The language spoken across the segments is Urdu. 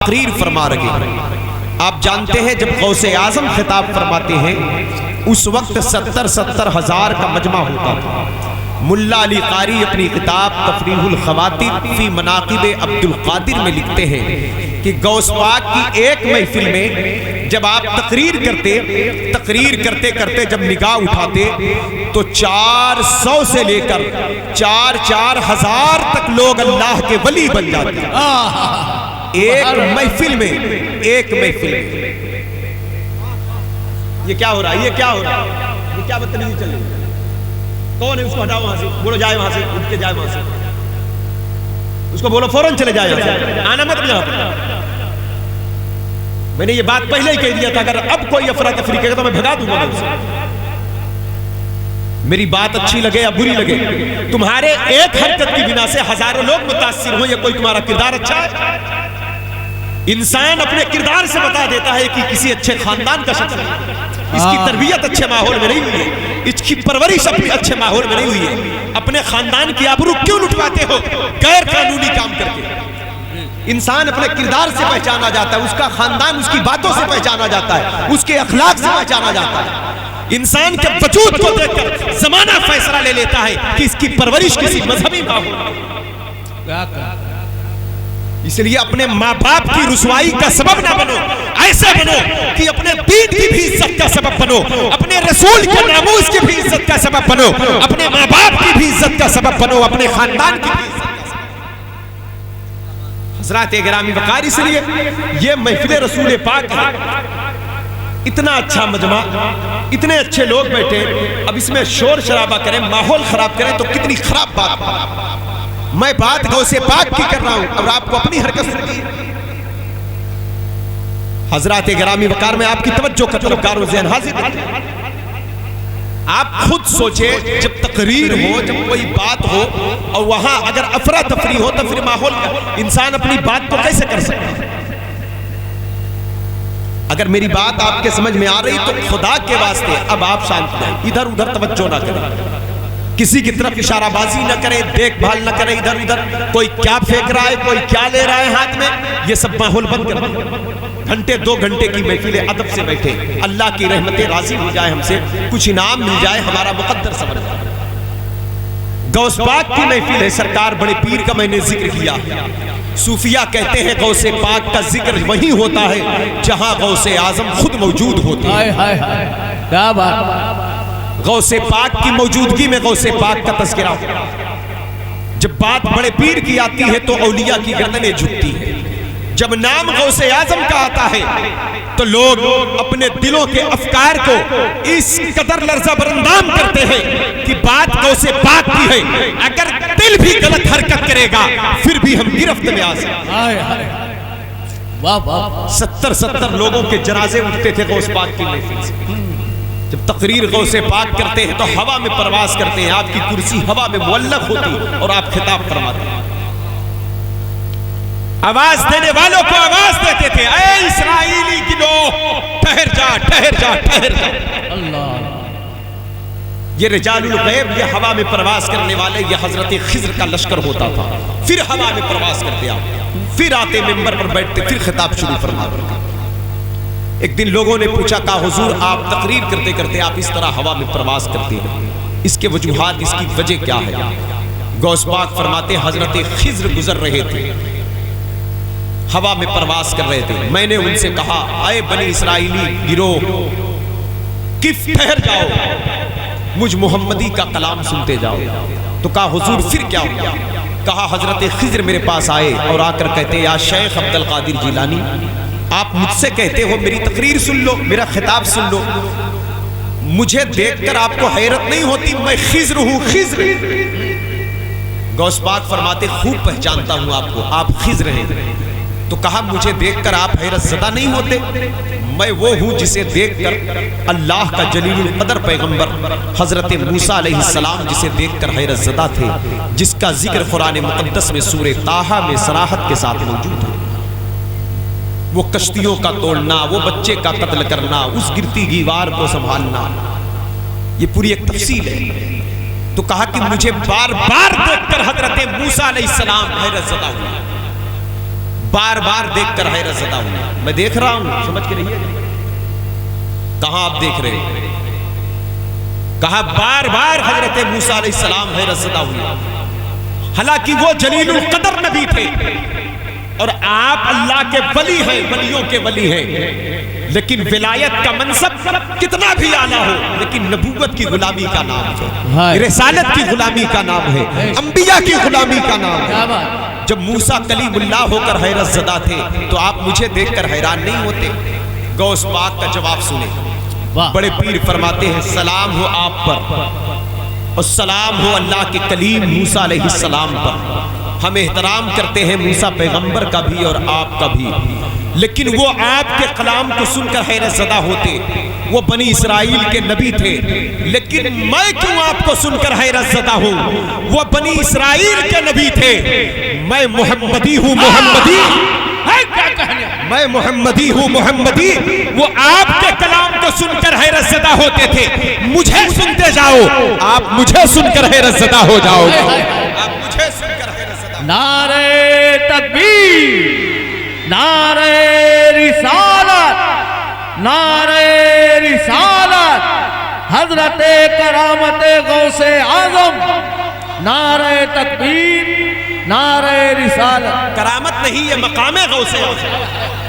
تقریر فرما رہے ہیں۔ آپ جانتے ہیں جب غوث اعظم خطاب فرماتے ہیں اس وقت 70 ہزار کا مجمع ہوتا تھا۔ ملا علی قاری اپنی کتاب تفریح الخواطر فی مناقب عبد القادر میں لکھتے ہیں کہ غوث پاک کی ایک محفل میں جب آپ تقریر کرتے کرتے جب نگاہ اٹھاتے تو 400 سے لے کر 4 ہزار تک لوگ اللہ کے ولی بن جاتے ہیں ایک محفل میں۔ یہ کیا ہو رہا ہے؟ یہ کیا بدتمیزی چل رہی ہے؟ کون ہے؟ اس کو ہٹاؤ وہاں سے، بولو جائے وہاں سے، اٹھ کے جائے وہاں سے، اس کو بولو فوراً چلے جائے وہاں سے، آنا مت یہاں پر۔ میں نے یہ بات پہلے ہی کہہ دیا تھا، اگر اب کوئی افراتفری کرے تو میں بھگا دوں گا اسے۔ میری بات اچھی لگے یا بری لگے، تمہارے ایک حرکت کی بنا سے ہزاروں لوگ متاثر ہوں، یا کوئی تمہارا کردار اچھا ہے؟ انسان اپنے کردار سے بتا دیتا ہے کہ کسی اچھے خاندان کا شخص ہے، اس کی تربیت اچھے ماحول میں نہیں ہوئی ہے، اس کی پرورش اپنے اچھے ماحول میں نہیں ہوئی ہے۔ اپنے خاندان کی آبرو کیوں لٹواتے ہو غیر قانونی کام کر کے؟ انسان اپنے کردار سے پہچانا جاتا ہے، اس کا خاندان اس کی باتوں سے پہچانا جاتا ہے، اس کے اخلاق سے پہچانا جاتا ہے۔ انسان کے وجود کو دیکھ کر زمانہ فیصلہ لے لیتا ہے کہ اس کی پرورش کسی مذہبی ماحول میں۔ اس لیے اپنے ماں باپ کی رسوائی کا سبب نہ بنو، ایسے بنو کہ اپنے دین کی بھی عزت کا سبب بنو، اپنے رسول کے ناموس کی بھی عزت کا سبب بنو، اپنے ماں باپ کی بھی عزت کا سبب بنو، اپنے خاندان کی بھی عزت کا سبب بنو۔ حضرات گرامی وقار، اس لیے یہ محفل رسول پاک ہے، اتنا اچھا مجمع، اتنے اچھے لوگ بیٹھے، اب اس میں شور شرابہ کریں، ماحول خراب کریں تو کتنی خراب بات ہے۔ میں بات غوث پاک کی کر رہا ہوں اور آپ کو اپنی حرکت سنی۔ حضرات گرامی وقار، میں آپ کی توجہ کا طلبگار و ذہن حاضر کرتا ہوں۔ آپ خود سوچیں، جب تقریر ہو، جب کوئی بات ہو اور وہاں اگر افراتفری ہو تو پھر ماحول کا انسان اپنی بات کو کیسے کر سکتا ہے؟ اگر میری بات آپ کے سمجھ میں آ رہی تو خدا کے واسطے اب آپ شانت رہیں، ادھر ادھر توجہ نہ کریں، کسی کی طرف اشارہ بازی نہ کریں، دیکھ بھال نہ کریں ادھر ادھر، کوئی کیا پھینک رہا ہے، کوئی کیا لے رہا ہے ہاتھ میں، یہ سب ماحول بند کر دیں۔ گھنٹے 2 گھنٹے کی محفل ادب سے بیٹھے، اللہ کی رحمتیں راضی ہو جائے ہم سے، کچھ انعام مل جائے، ہمارا مقدر سمجھ جائے۔ غوث پاک کی محفل ہے، سرکار بڑے پیر کا میں نے ذکر کیا۔ صوفیہ کہتے ہیں غوث پاک کا ذکر وہی ہوتا ہے جہاں غوث اعظم خود موجود ہوتے ہیں۔ کیا بات! غوث پاک کی موجودگی میں غوث پاک کا تذکرہ ہوتا ہے۔ جب بات بڑے پیر کی آتی ہے تو اولیاء کی گردنیں جھکتی ہیں۔ جب نام غوث اعظم کا آتا ہے تو لوگ اپنے دلوں کے افکار کو اس قدر لرزہ برندام کرتے ہیں کہ بات غوث پاک کی ہے، اگر دل بھی غلط حرکت کرے گا پھر بھی ہم گرفت میں آ سکتے ہیں۔ 70 لوگوں کے جنازے اٹھتے تھے غوث پاک کی محفل سے۔ جب تقریر غوث پاک کرتے ہیں تو ہوا میں پرواز کرتے ہیں، آپ کی کرسی ہوا میں معلق ہوتی اور آپ خطاب فرماتے ہیں۔ آواز دینے والوں کو آواز دیتے تھے، اے اسرائیلی گلو، ٹھہر جا ٹھہر جا ٹھہر جا۔ یہ رجال الغیب، یہ ہوا میں پرواز کرنے والے، یہ حضرت خضر کا لشکر ہوتا تھا۔ پھر ہوا میں پرواز کرتے آپ، پھر آتے ممبر پر بیٹھتے، پھر خطاب شروع فرماتے۔ ایک دن لوگوں نے پوچھا کہ حضور آپ تقریر کرتے کرتے آپ اس طرح ہوا میں پرواز کرتے ہیں، اس کے وجوہات، اس کی وجہ کیا ہے؟ غوث پاک فرماتے حضرت خضر گزر رہے تھے، ہوا میں پرواز کر رہے تھے، میں نے ان سے کہا اے بنی اسرائیلی گروہ، کف ٹھہر جاؤ، مجھ محمدی کا کلام سنتے جاؤ۔ تو کہا حضور پھر کیا ہوا؟ کہا حضرت خضر میرے پاس آئے اور آ کر کہتے یا شیخ عبد القادر جیلانی، آپ مجھ سے کہتے ہو میری تقریر سن لو، میرا خطاب سن لو، مجھے دیکھ کر آپ کو حیرت نہیں ہوتی؟ میں خضر ہوں، خضر۔ غوث پاک فرماتے خوب پہچانتا ہوں آپ کو، آپ خضر ہیں۔ تو کہا مجھے دیکھ کر آپ حیرت زدہ نہیں ہوتے؟ میں وہ ہوں جسے دیکھ کر اللہ کا جلیل القدر پیغمبر حضرت موسیٰ علیہ السلام جسے دیکھ کر حیرت زدہ تھے، جس کا ذکر قرآن مقدس میں سورہ طٰہٰ میں صراحت کے ساتھ موجود ہے۔ وہ کشتیوں کا توڑنا، وہ بچے کا قتل کرنا، اس گرتی دیوار کو سنبھالنا، یہ پوری ایک تفصیل ہے۔ تو کہا کہ مجھے بار بار دیکھ کر حضرت موسیٰ علیہ السلام حیرت زدہ ہوئے، بار بار دیکھ کر حیرت زدہ ہوں. میں دیکھ رہا ہوں, سمجھ کے رہیے. کہاں آپ دیکھ رہے ہیں؟ کہا بار بار حضرت موسیٰ علیہ السلام حیرت زدہ ہوئے. حالانکہ وہ جلیل القدر نبی تھے اور آپ اللہ کے ولی ہیں, ولیوں کے ولی ہیں, لیکن ولایت کا منصب کتنا بھی اعلیٰ ہو, لیکن نبوت کی غلامی کا نام ہے, رسالت کی غلامی کا نام ہے, انبیاء کی غلامی کا نام ہے. جب موسیٰ کلیم اللہ ہو کر حیرت زدہ تھے تو آپ مجھے دیکھ کر حیران نہیں ہوتے؟ غوث پاک کا جواب سنیں. بڑے پیر فرماتے ہیں سلام ہو آپ پر اور سلام ہو اللہ کے کلیم موسیٰ علیہ السلام پر. ہم احترام کرتے ہیں موسیٰ پیغمبر کا بھی اور آپ کا بھی, لیکن وہ آپ کے کلام کو سن کر حیرت زدہ ہوتے. وہ بنی اسرائیل کے نبی تھے, لیکن میں کیوں آپ کو سن کر حیرت زدہ ہوں؟ وہ بنی اسرائیل کے نبی تھے, میں محمدی ہوں, محمدی میں محمدی ہوں, محمدی. وہ آپ کے کلام کو سن کر حیرت زدہ ہوتے تھے, مجھے سنتے جاؤ, آپ مجھے سن کر حیرت زدہ ہو جاؤ, آپ مجھے سن کر حیرت زدہ. نعرہ تکبیر, نعرہ رسالت, نعرہ رسالت, حضرت کرامت غوث اعظم, نعرہ تکبیر, نعرہ رسالت. کرامت نہیں, یہ مقام غوث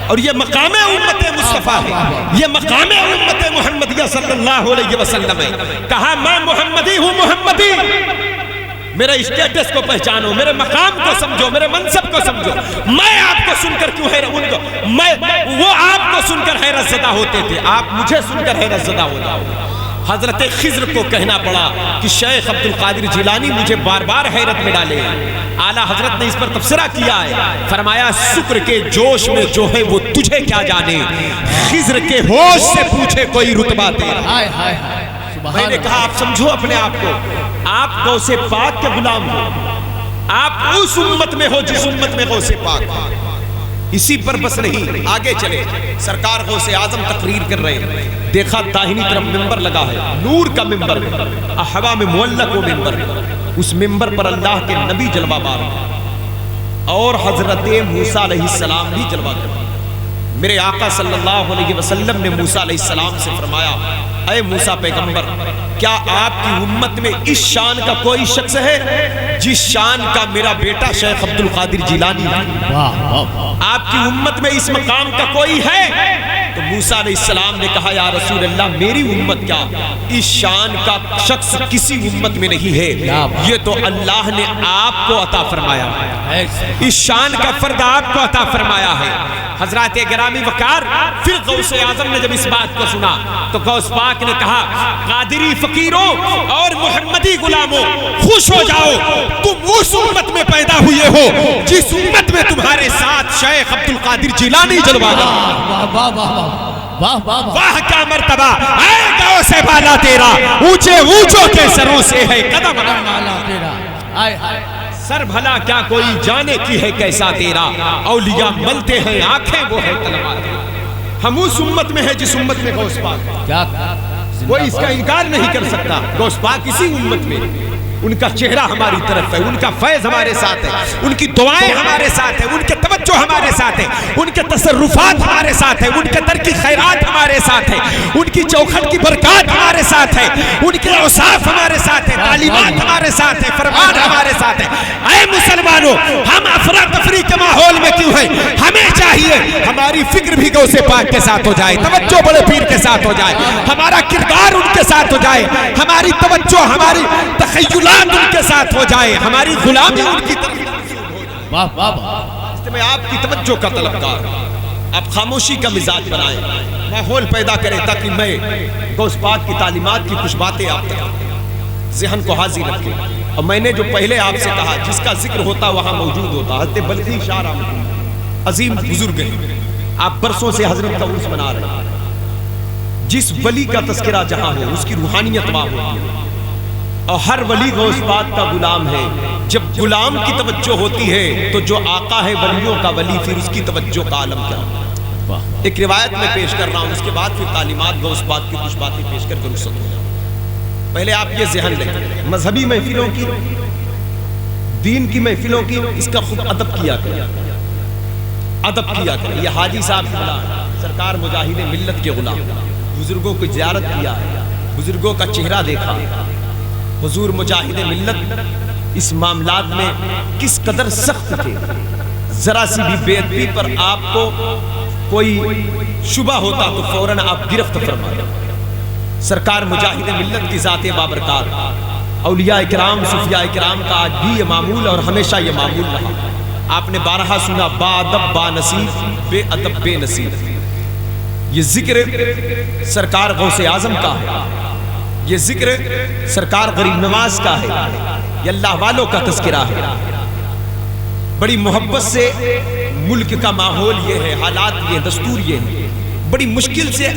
اور یہ مقام امت مصطفیٰ ہے, یہ مقام امت محمدیہ صلی اللہ علیہ وسلم ہے. کہا میں محمدی ہوں, محمدی. میرے اسٹیٹس کو پہچانو, میرے مقام کو سمجھو, میرے منصب کو سمجھو. میں آپ کو سن کر کیوں وہ آپ کو سن کر حیرت زدہ ہوتے تھے, آپ مجھے سن کر حیرت زدہ ہو جاؤ. حضرت خضر کو کہنا پڑا کہ شیخ عبد القادر جیلانی مجھے بار بار حیرت میں ڈالے. اعلیٰ حضرت نے اس پر تبصرہ کیا ہے, فرمایا شکر کے جوش میں جو ہے وہ تجھے کیا جانے, خضر کے ہوش سے پوچھے کوئی رتبہ تیرا. میں نے کہا آپ سمجھو اپنے آپ کو, آپ غوث پاک کے غلام ہو, آپ اس امت میں ہو جس امت میں غوث پاک ہو. اسی پر بس نہیں, آگے چلے. سرکار غوث اعظم تقریر کر رہے ہیں, دیکھا داہنی طرف ممبر لگا ہے, نور کا ممبر, احوا میں معلق و ممبر. اس ممبر پر اللہ کے نبی جلوہ بار اور حضرت موسیٰ علیہ السلام بھی جلوہ کر. میرے آقا صلی اللہ علیہ وسلم نے موسیٰ علیہ السلام سے فرمایا, اے موسیٰ پیغمبر, کیا آپ کی امت میں اس شان کا کوئی شخص ہے جس شان کا میرا بیٹا شیخ عبد القادر جیلانی ہے؟ آپ کی امت میں اس مقام کا کوئی ہے؟ تو موسیٰ علیہ السلام نے کہا یا رسول اللہ, میری امت کیا, اس شان کا شخص کسی امت میں نہیں ہے, یہ تو اللہ نے آپ کو عطا فرمایا ہے, اس شان کا فرد آپ کو عطا فرمایا ہے. حضرات گرامی وقار, پھر غوث اعظم نے جب اس بات کو سنا تو غوث پاک نے کہا قادری فقیروں اور محمدی غلاموں, خوش ہو جاؤ, تم اس امت میں پیدا ہوئے ہو جس امت میں تمہارے ساتھ شیخ عبد القادر جیلانی جلوہ گا. واہ کیا مرتبہ, اے غوث بالا تیرا, اونچے اونچوں کے سروں سے ہے قدم تیرا. سر بھلا کیا کوئی جانے کی ہے کیسا تیرا, اولیاء ملتے ہیں آنکھیں وہ ہے تلوار. ہم اس امت میں ہے جس امت میں غوث پاک, کوئی اس کا انکار نہیں کر سکتا. غوث پاک اسی امت میں, ان کا چہرہ ہماری طرف ہے, ان کا فیض ہمارے ساتھ ہے, ان کی دعائیں ہمارے ساتھ ہیں, ان کے توجہ ہمارے ساتھ ہے, ان کے تصرفات ہمارے ساتھ ہیں, ان کے در کی خیرات ہمارے ساتھ ہے, ان کی چوکھٹ کی برکات ہمارے ساتھ ہے, ان کے اوصاف ہمارے ساتھ ہے, تعلیمات ہمارے ساتھ ہے, فرمان ہمارے ساتھ ہے. اے مسلمانوں, ہم افراتفری کے ماحول میں کیوں ہیں؟ ہمیں چاہیے ہماری فکر بھی غوث پاک کے ساتھ ہو جائے, توجہ بڑے پیر کے ساتھ ہو جائے, ہمارا کردار ان کے ساتھ ہو جائے, ہماری توجہ, ہماری تخیلات ان کے ساتھ ہو جائے, ہماری غلامی ان کی طرف ہو جائے. میں آپ کی توجہ کا طلبگار, آپ خاموشی کا مزاج بنائیں, ماحول پیدا کریں تاکہ میں غوث پاک کی تعلیمات کی کچھ باتیں آپ تک ذہن کو حاضر رکھیں. اور میں نے جو پہلے آپ سے کہا, جس کا ذکر ہوتا وہاں موجود ہوتا. حضرت بلخی شاہ رحمۃ عظیم بزرگ ہیں, آپ برسوں سے حضرت کا عرس منا رہے ہیں. جس ولی کا تذکرہ جہاں ہو اس کی روحانیت وہاں ہوتی ہے, اور ہر ولی غوث پاک کا غلام ہے. جب غلام کی توجہ ہوتی ہے تو جو آقا ہے ولیوں کا ولی, پھر اس کی توجہ کا عالم کیا ہوتا ہے. ایک روایت میں پیش کر رہا ہوں, اس کے بعد پھر تعلیمات غوث پاک کی کچھ باتیں پیش کر کے رخصت ہو جاؤں. پہلے آپ یہ ذہن لیں, مذہبی محفلوں کی, دین کی محفلوں کی اس کا خود ادب کیا کریں. ادب کیا کریں. یہ حاجی صاحب کی غلام سرکار مجاہد ملت کے غلام, بزرگوں کو زیارت کیا ہے, بزرگوں کا چہرہ دیکھا. حضور مجاہد ملت اس معاملات میں کس قدر سخت تھے. ذرا سی بھی بے ادبی پر آپ کو کوئی شبہ ہوتا تو فوراً آپ گرفت فرماتے. سرکار مجاہد ملت کی ذات بابرکات, اولیاء کرام صوفیاء کرام کا آج بھی یہ معمول اور ہمیشہ یہ معمول رہا. آپ نے بارہا سنا با ادب با نصیب, بے ادب بے نصیب. یہ ذکر سرکار غوث اعظم کا ہے, یہ ذکر سرکار غریب نواز کا ہے, یہ اللہ والوں کا تذکرہ ہے. بڑی محبت سے ملک کا ماحول یہ ہے, حالات یہ, دستور یہ ہے. بڑی مشکل سے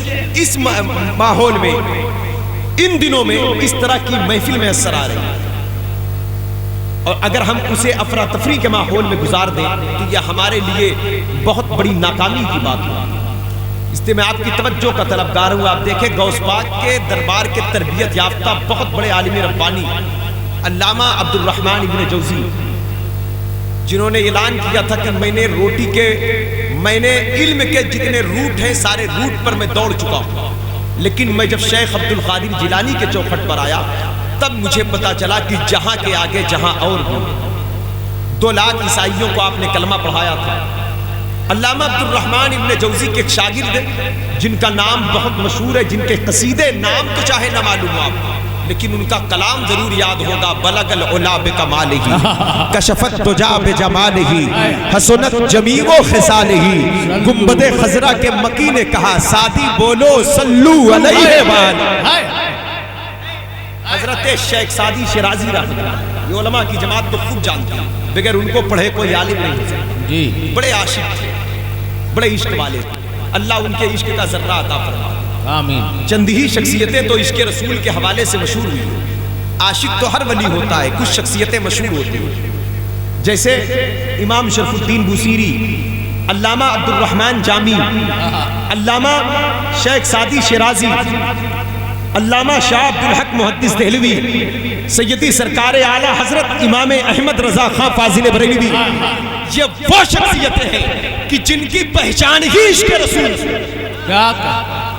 اس ماحول میں ان دنوں میں اس طرح کی محفل میں اثر آ رہی ہے, اور اگر ہم اسے افراتفری کے ماحول میں گزار دیں تو یہ ہمارے لیے بہت بڑی ناکامی کی بات ہے. اس لیے میں آپ کی توجہ کا طلبگار ہوں. آپ دیکھیں غوث پاک کے دربار کے تربیت یافتہ بہت بڑے عالم ربانی علامہ عبد الرحمن ابن جوزی, جنہوں نے اعلان کیا تھا کہ میں نے علم کے جتنے روٹ ہیں سارے روٹ پر میں دوڑ چکا ہوں, لیکن میں جب شیخ عبد القادر جیلانی کے چوکھٹ پر آیا تب مجھے پتا چلا کہ جہاں کے آگے جہاں اور بھی 2 لاکھ عیسائیوں کو آپ نے کلمہ پڑھایا تھا. علامہ عبد الرحمن ابن جوزی کے ایک شاگرد جن کا نام بہت مشہور ہے, جن کے قصیدے نام تو چاہے نہ معلوم آپ, لیکن ان کا کلام ضرور یاد ہوگا. بلغ العلا بکمالہ, کشفت تجا بجمالہ, حسنت جمیع خصالہ. گنبد خضرا کے مکی نے کہا سادی بولو صلو علیہ وآلہ. حضرت شیخ سعدی شیرازی رحمۃ اللہ, یہ علماء کی جماعت تو خوب جانتی ہے, بغیر ان کو پڑھے کوئی عالم نہیں ہو سکتا. جی, بڑے عاشق تھے, بڑے عشق والے تھے. اللہ ان کے عشق کا ذرہ عطا فرمائے. آمین. چند ہی شخصیتیں تو عشق رسول کے حوالے سے مشہور ہوئی. عاشق تو ہر ولی ہوتا ہے, کچھ شخصیتیں مشہور ہوتی ہیں, جیسے امام شرف الدین بوسیری, علامہ عبد الرحمن جامی, علامہ شیخ سعدی شیرازی, علامہ شاہ عبد الحق محدث دہلوی, سیدی سرکار اعلیٰ حضرت امام احمد رضا خان فاضل بریلوی. یہ وہ شخصیتیں ہیں کہ جن کی پہچان ہی عشق رسول.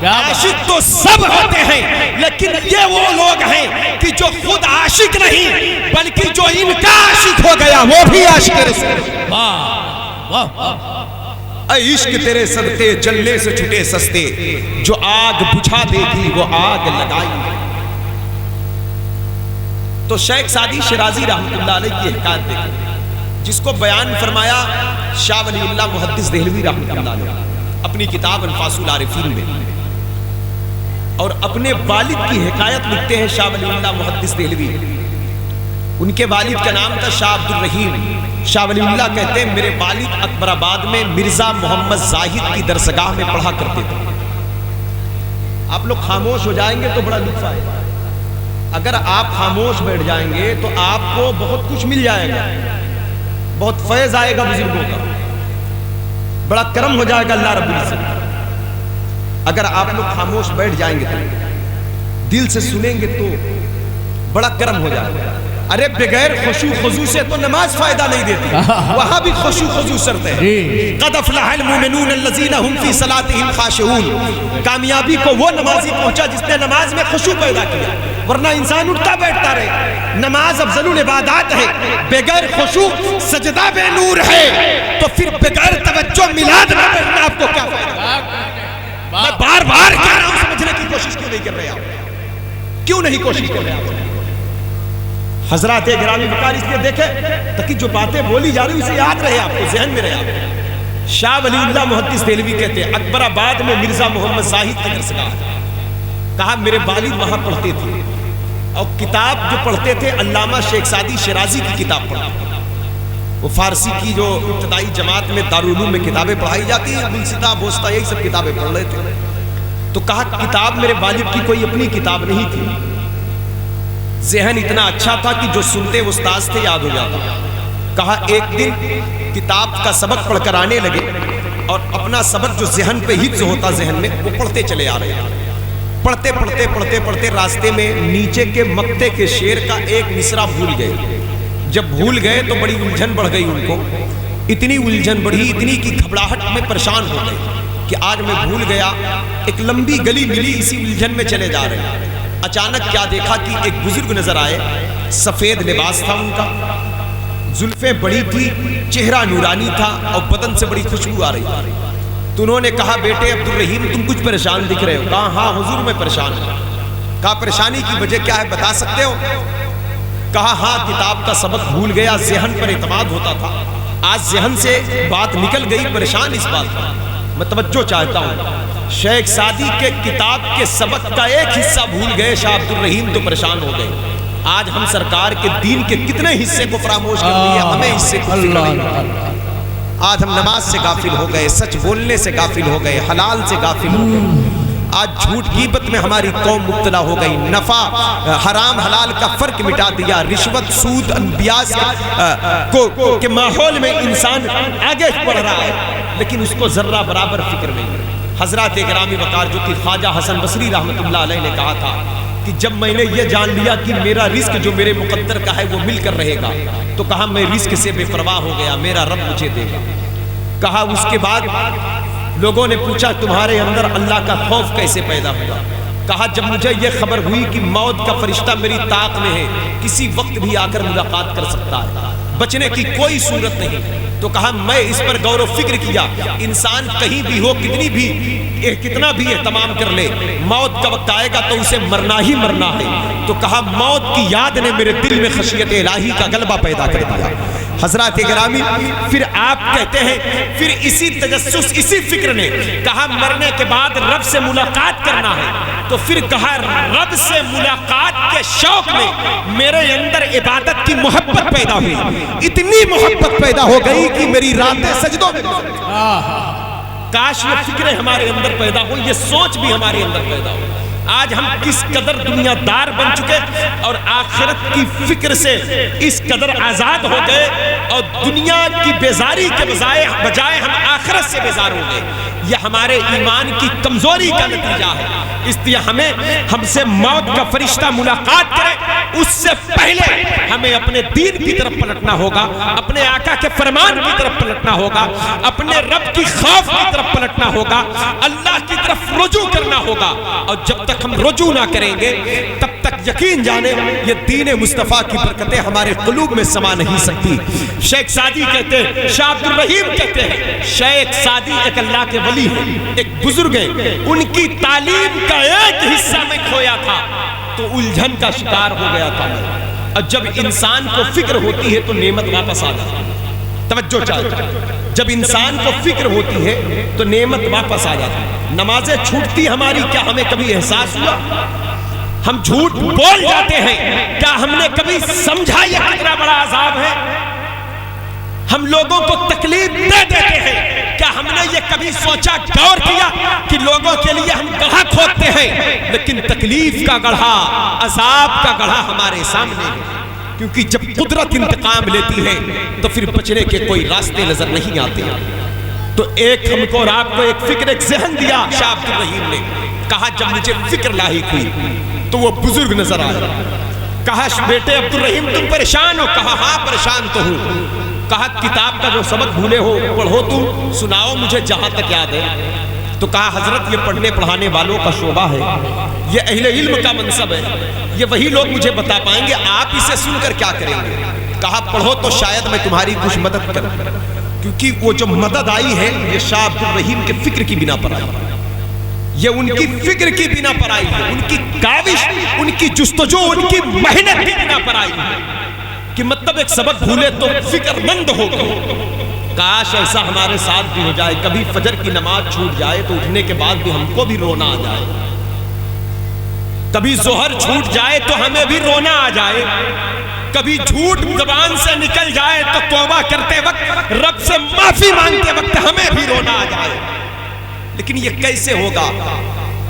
عاشق تو سب ہوتے ہیں, لیکن یہ وہ لوگ ہیں کہ جو خود عاشق نہیں بلکہ جو ان کا عاشق ہو گیا وہ بھی عاشق رسول. اے عشق تیرے صدقے جلنے سے چھٹے سستے, جو آگ بجھا دے گی وہ آگ لگائی. تو شیخ سعدی شیرازی رحمۃ اللہ علیہ کی حکایت دیکھیں, جس کو بیان فرمایا شاہ ولی اللہ محدث دہلوی رحمۃ اللہ علیہ اپنی کتاب انفاس العارفین میں, اور اپنے والد کی حکایت لکھتے ہیں شاہ ولی اللہ محدث دہلوی. ان کے والد کا نام تھا شاہ عبد الرحیم. شاہ ولی اللہ کہتے ہیں میرے والد اکبر آباد میں مرزا محمد زاہد کی درسگاہ میں پڑھا کرتے تھے. آپ لوگ خاموش ہو جائیں گے تو بڑا لطف آئے گا. اگر آپ خاموش بیٹھ جائیں گے تو آپ کو بہت کچھ مل جائے گا, بہت فیض آئے گا بزرگوں کا, بڑا کرم ہو جائے گا اللہ رب العزت. اگر آپ لوگ خاموش بیٹھ جائیں گے تو دل سے سنیں گے تو بڑا کرم ہو جائے گا. ارے بغیر خشوع خضوع سے تو نماز فائدہ نہیں دیتی, وہاں بھی خشوع خضوع شرط ہے. قد افلح المؤمنون الذین هم فی صلاتهم خاشعون. کامیابی کو وہ نمازی پہنچا جس نے نماز میں خشوع پیدا کیا, ورنہ انسان اٹھتا بیٹھتا رہے. نماز افضل العبادات ہے, بغیر خشوع سجدہ بے نور ہے, تو پھر بغیر توجہ میلاد نہ پڑھنا آپ کو کیا فائدہ. میں بار بار کہہ رہا ہوں, سمجھنے کی کوشش کیوں نہیں کر رہے آپ, کیوں نہیں کوشش کر رہے آپ. حضرات گرامی وقار اس لیے دیکھیں تاکہ جو باتیں بولی جا رہی اسے یاد رہے, آپ کو ذہن میں رہے. آپ شاہ ولی اللہ محدث دہلوی کہتے ہیں اکبر آباد میں مرزا محمد زاہد کی درسگاہ, کہا میرے والد وہاں پڑھتے تھے, اور کتاب جو پڑھتے تھے علامہ شیخ سعدی شیرازی کی کتاب پڑھتے. وہ فارسی کی جو ابتدائی جماعت میں دارالعلوم میں کتابیں پڑھائی جاتی ہیں, بلسطہ بوسطہ یہی سب کتابیں پڑھ رہے تھے. تو کہا کتاب میرے والد کی کوئی اپنی کتاب نہیں تھی, ذہن اتنا اچھا تھا کہ جو سنتے استاذ تھے یاد ہو جاتا. کہا ایک دن کتاب کا سبق پڑھ کر آنے لگے, اور اپنا سبق جو ذہن پہ حفظ ہوتا ذہن میں وہ پڑھتے چلے آ رہے. پڑھتے پڑھتے پڑھتے پڑھتے راستے میں نیچے کے مقطع کے شعر کا ایک مصرع بھول گئے. جب بھول گئے تو بڑی الجھن بڑھ گئی ان کو. اتنی الجھن بڑھی، اتنی کی گھبراہٹ میں پریشان ہو گئے کہ آج میں بھول گیا، ایک لمبی گلی ملی، اسی الجھن میں چلے جا رہے ہیں۔ اچانک کیا دیکھا کہ ایک بزرگ نظر آئے، سفید لباس تھا ان کا، زلفیں بڑی تھی، چہرہ نورانی تھا اور بدن سے بڑی خوشبو آ رہی تھی۔ تو انہوں نے کہا بیٹے عبد الرحیم تم کچھ پریشان دکھ رہے ہو؟ کہا ہاں حضور میں پریشان ہوں۔ کہا پریشانی کی وجہ کیا ہے بتا سکتے ہو؟ کہا ہاں کتاب کا سبق بھول گیا، ذہن پر اعتماد ہوتا تھا، آج ذہن سے بات نکل گئی، پریشان اس بات پر میں توجہ چاہتا ہوں۔ شیخ سعدی کے کتاب کے سبق کا ایک حصہ بھول گئے شاہ عبد الرحیم تو پریشان ہو گئے۔ آج ہم سرکار کے دین کے کتنے حصے کو فراموش کر دیا، ہمیں حصے کو فکر نہیں۔ آج ہم نماز سے غافل ہو گئے، سچ بولنے سے غافل ہو گئے، حلال سے غافل ہو گئے۔ آج جھوٹ غیبت میں ہماری قوم مبتلا ہو گئی، نفع حرام حلال کا فرق مٹا دیا، رشوت سود انبیاء کے ماحول میں انسان آگے بڑھ رہا ہے لیکن اس کو ذرہ برابر فکر نہیں۔ حضرات گرامی وقار جو کہ خواجہ حسن بصری رحمۃ اللہ علیہ نے کہا تھا کہ جب میں نے یہ جان لیا کہ میرا رزق جو میرے مقدر کا ہے وہ مل کر رہے گا تو کہا میں رزق سے بے پرواہ ہو گیا، میرا رب مجھے دے گا۔ کہا اس کے بعد لوگوں نے پوچھا تمہارے اندر اللہ کا خوف کیسے پیدا ہوا؟ کہا جب مجھے یہ خبر ہوئی کہ موت کا فرشتہ میری طاق میں ہے، کسی وقت بھی آ کر ملاقات کر سکتا ہے، بچنے کی کوئی صورت نہیں، تو کہا میں اس پر غور و فکر کیا، انسان کہیں بھی ہو کتنا بھی اہتمام کر لے، موت کا وقت آئے گا تو اسے مرنا ہی مرنا ہے۔ تو کہا موت کی یاد نے میرے دل میں خشیت الہی کا غلبہ پیدا کر دیا۔ حضرات گرامی پھر آپ کہتے ہیں پھر اسی تجسس اسی فکر نے کہا مرنے کے بعد رب سے ملاقات کرنا ہے، تو پھر کہا رب سے ملاقات کے شوق میں میرے اندر عبادت کی محبت پیدا ہوئی، اتنی محبت پیدا ہو گئی کہ میری راتیں سجدوں میں کاش یہ فکریں ہمارے اندر پیدا ہو، یہ سوچ بھی ہمارے اندر پیدا ہو۔ آج ہم کس قدر دنیا دار بن چکے اور آخرت کی فکر سے اس قدر آزاد ہو گئے اور دنیا کی بیزاری کے بجائے ہم آخرت سے بیزار ہو گئے۔ یہ ہمارے ایمان کی کمزوری کا نتیجہ ہے۔ اس لیے ہم سے موت کا فرشتہ ملاقات کرے اس سے پہلے ہمیں اپنے دین کی طرف پلٹنا ہوگا، اپنے آقا کے فرمان کی طرف پلٹنا ہوگا، اپنے رب کی خوف کی طرف پلٹنا ہوگا، اللہ کی طرف رجوع کرنا ہوگا۔ اور جب تک ہم رجوع نہ کریں گے تب تک یقین جانے یہ دین مصطفیٰ کی برکتیں ہمارے قلوب میں سما نہیں سکتی۔ شیخ سعدی کہتے ہیں، شاہ عبد الرحیم کہتے ہیں، شیخ سعدی ایک اللہ کے ولی ہیں، ایک بزرگ ہیں، ان کی تعلیم کا ایک حصہ میں کھویا تھا تو الجھن کا شکار ہو گیا تھا۔ اور جب انسان کو فکر ہوتی ہے تو نعمت واپس آ جاتی ہے۔ توجہ چاہیے، جب انسان کو فکر ہوتی ہے تو نعمت واپس آ جاتی ہے۔ نمازیں چھوٹتی ہماری، کیا ہمیں کبھی احساس ہوا؟ ہم جھوٹ بول جاتے ہیں، کیا ہم نے کبھی سمجھا یہ کتنا بڑا عذاب ہے؟ ہم لوگوں کو تکلیف دے دیتے ہیں، کیا ہم نے یہ کبھی سوچا غور کیا کہ لوگوں کے لیے ہم گڑھا کھودتے ہیں لیکن تکلیف کا گڑھا، عذاب کا گڑھا ہمارے سامنے ہے؟ کیونکہ جب قدرت انتقام لیتی ہے تو پھر بچنے کے کوئی راستے نظر نہیں آتے۔ تو ایک ہم کو اور آپ کو ایک فکر، ایک ذہن دیا شاہ عبد الرحیم نے۔ کہا جب مجھے فکر لاحق ہوئی تو وہ بزرگ نظر آئے، کہا بیٹے عبد الرحیم تم پریشان ہو؟ کہا ہاں پریشان تو ہوں۔ کہا کتاب کا جو سبق بھولے ہو پڑھو، تم سناؤ مجھے جہاں تک یاد ہے۔ تو کہا حضرت یہ پڑھنے پڑھانے والوں کا شعبہ ہے، یہ اہل علم کا منصب ہے، یہ وہی لوگ مجھے بتا پائیں گے، آپ اسے سن کر کیا کریں گے؟ کہا پڑھو تو شاید میں تمہاری کچھ مدد کروں، کیونکہ وہ جو مدد آئی ہے یہ شاہ عبد الرحیم کے فکر کی بنا پر آئی، یہ ان کی فکر کی بنا پر آئی ہے، ان کی کاوش، ان کی جستجو، ان کی محنت کی بنا پر آئی ہے کہ مطلب ایک سبق بھولے تو فکر مند ہو گئے۔ کاش ایسا ہمارے ساتھ بھی ہو جائے، کبھی فجر کی نماز چھوٹ جائے تو اٹھنے کے بعد بھی ہم کو بھی رونا آ جائے، کبھی ظہر چھوٹ جائے تو ہمیں بھی رونا آ جائے، کبھی جھوٹ زبان سے نکل جائے تو توبہ کرتے وقت، رب سے معافی مانگتے وقت ہمیں بھی رونا آ جائے۔ لیکن یہ کیسے ہوگا؟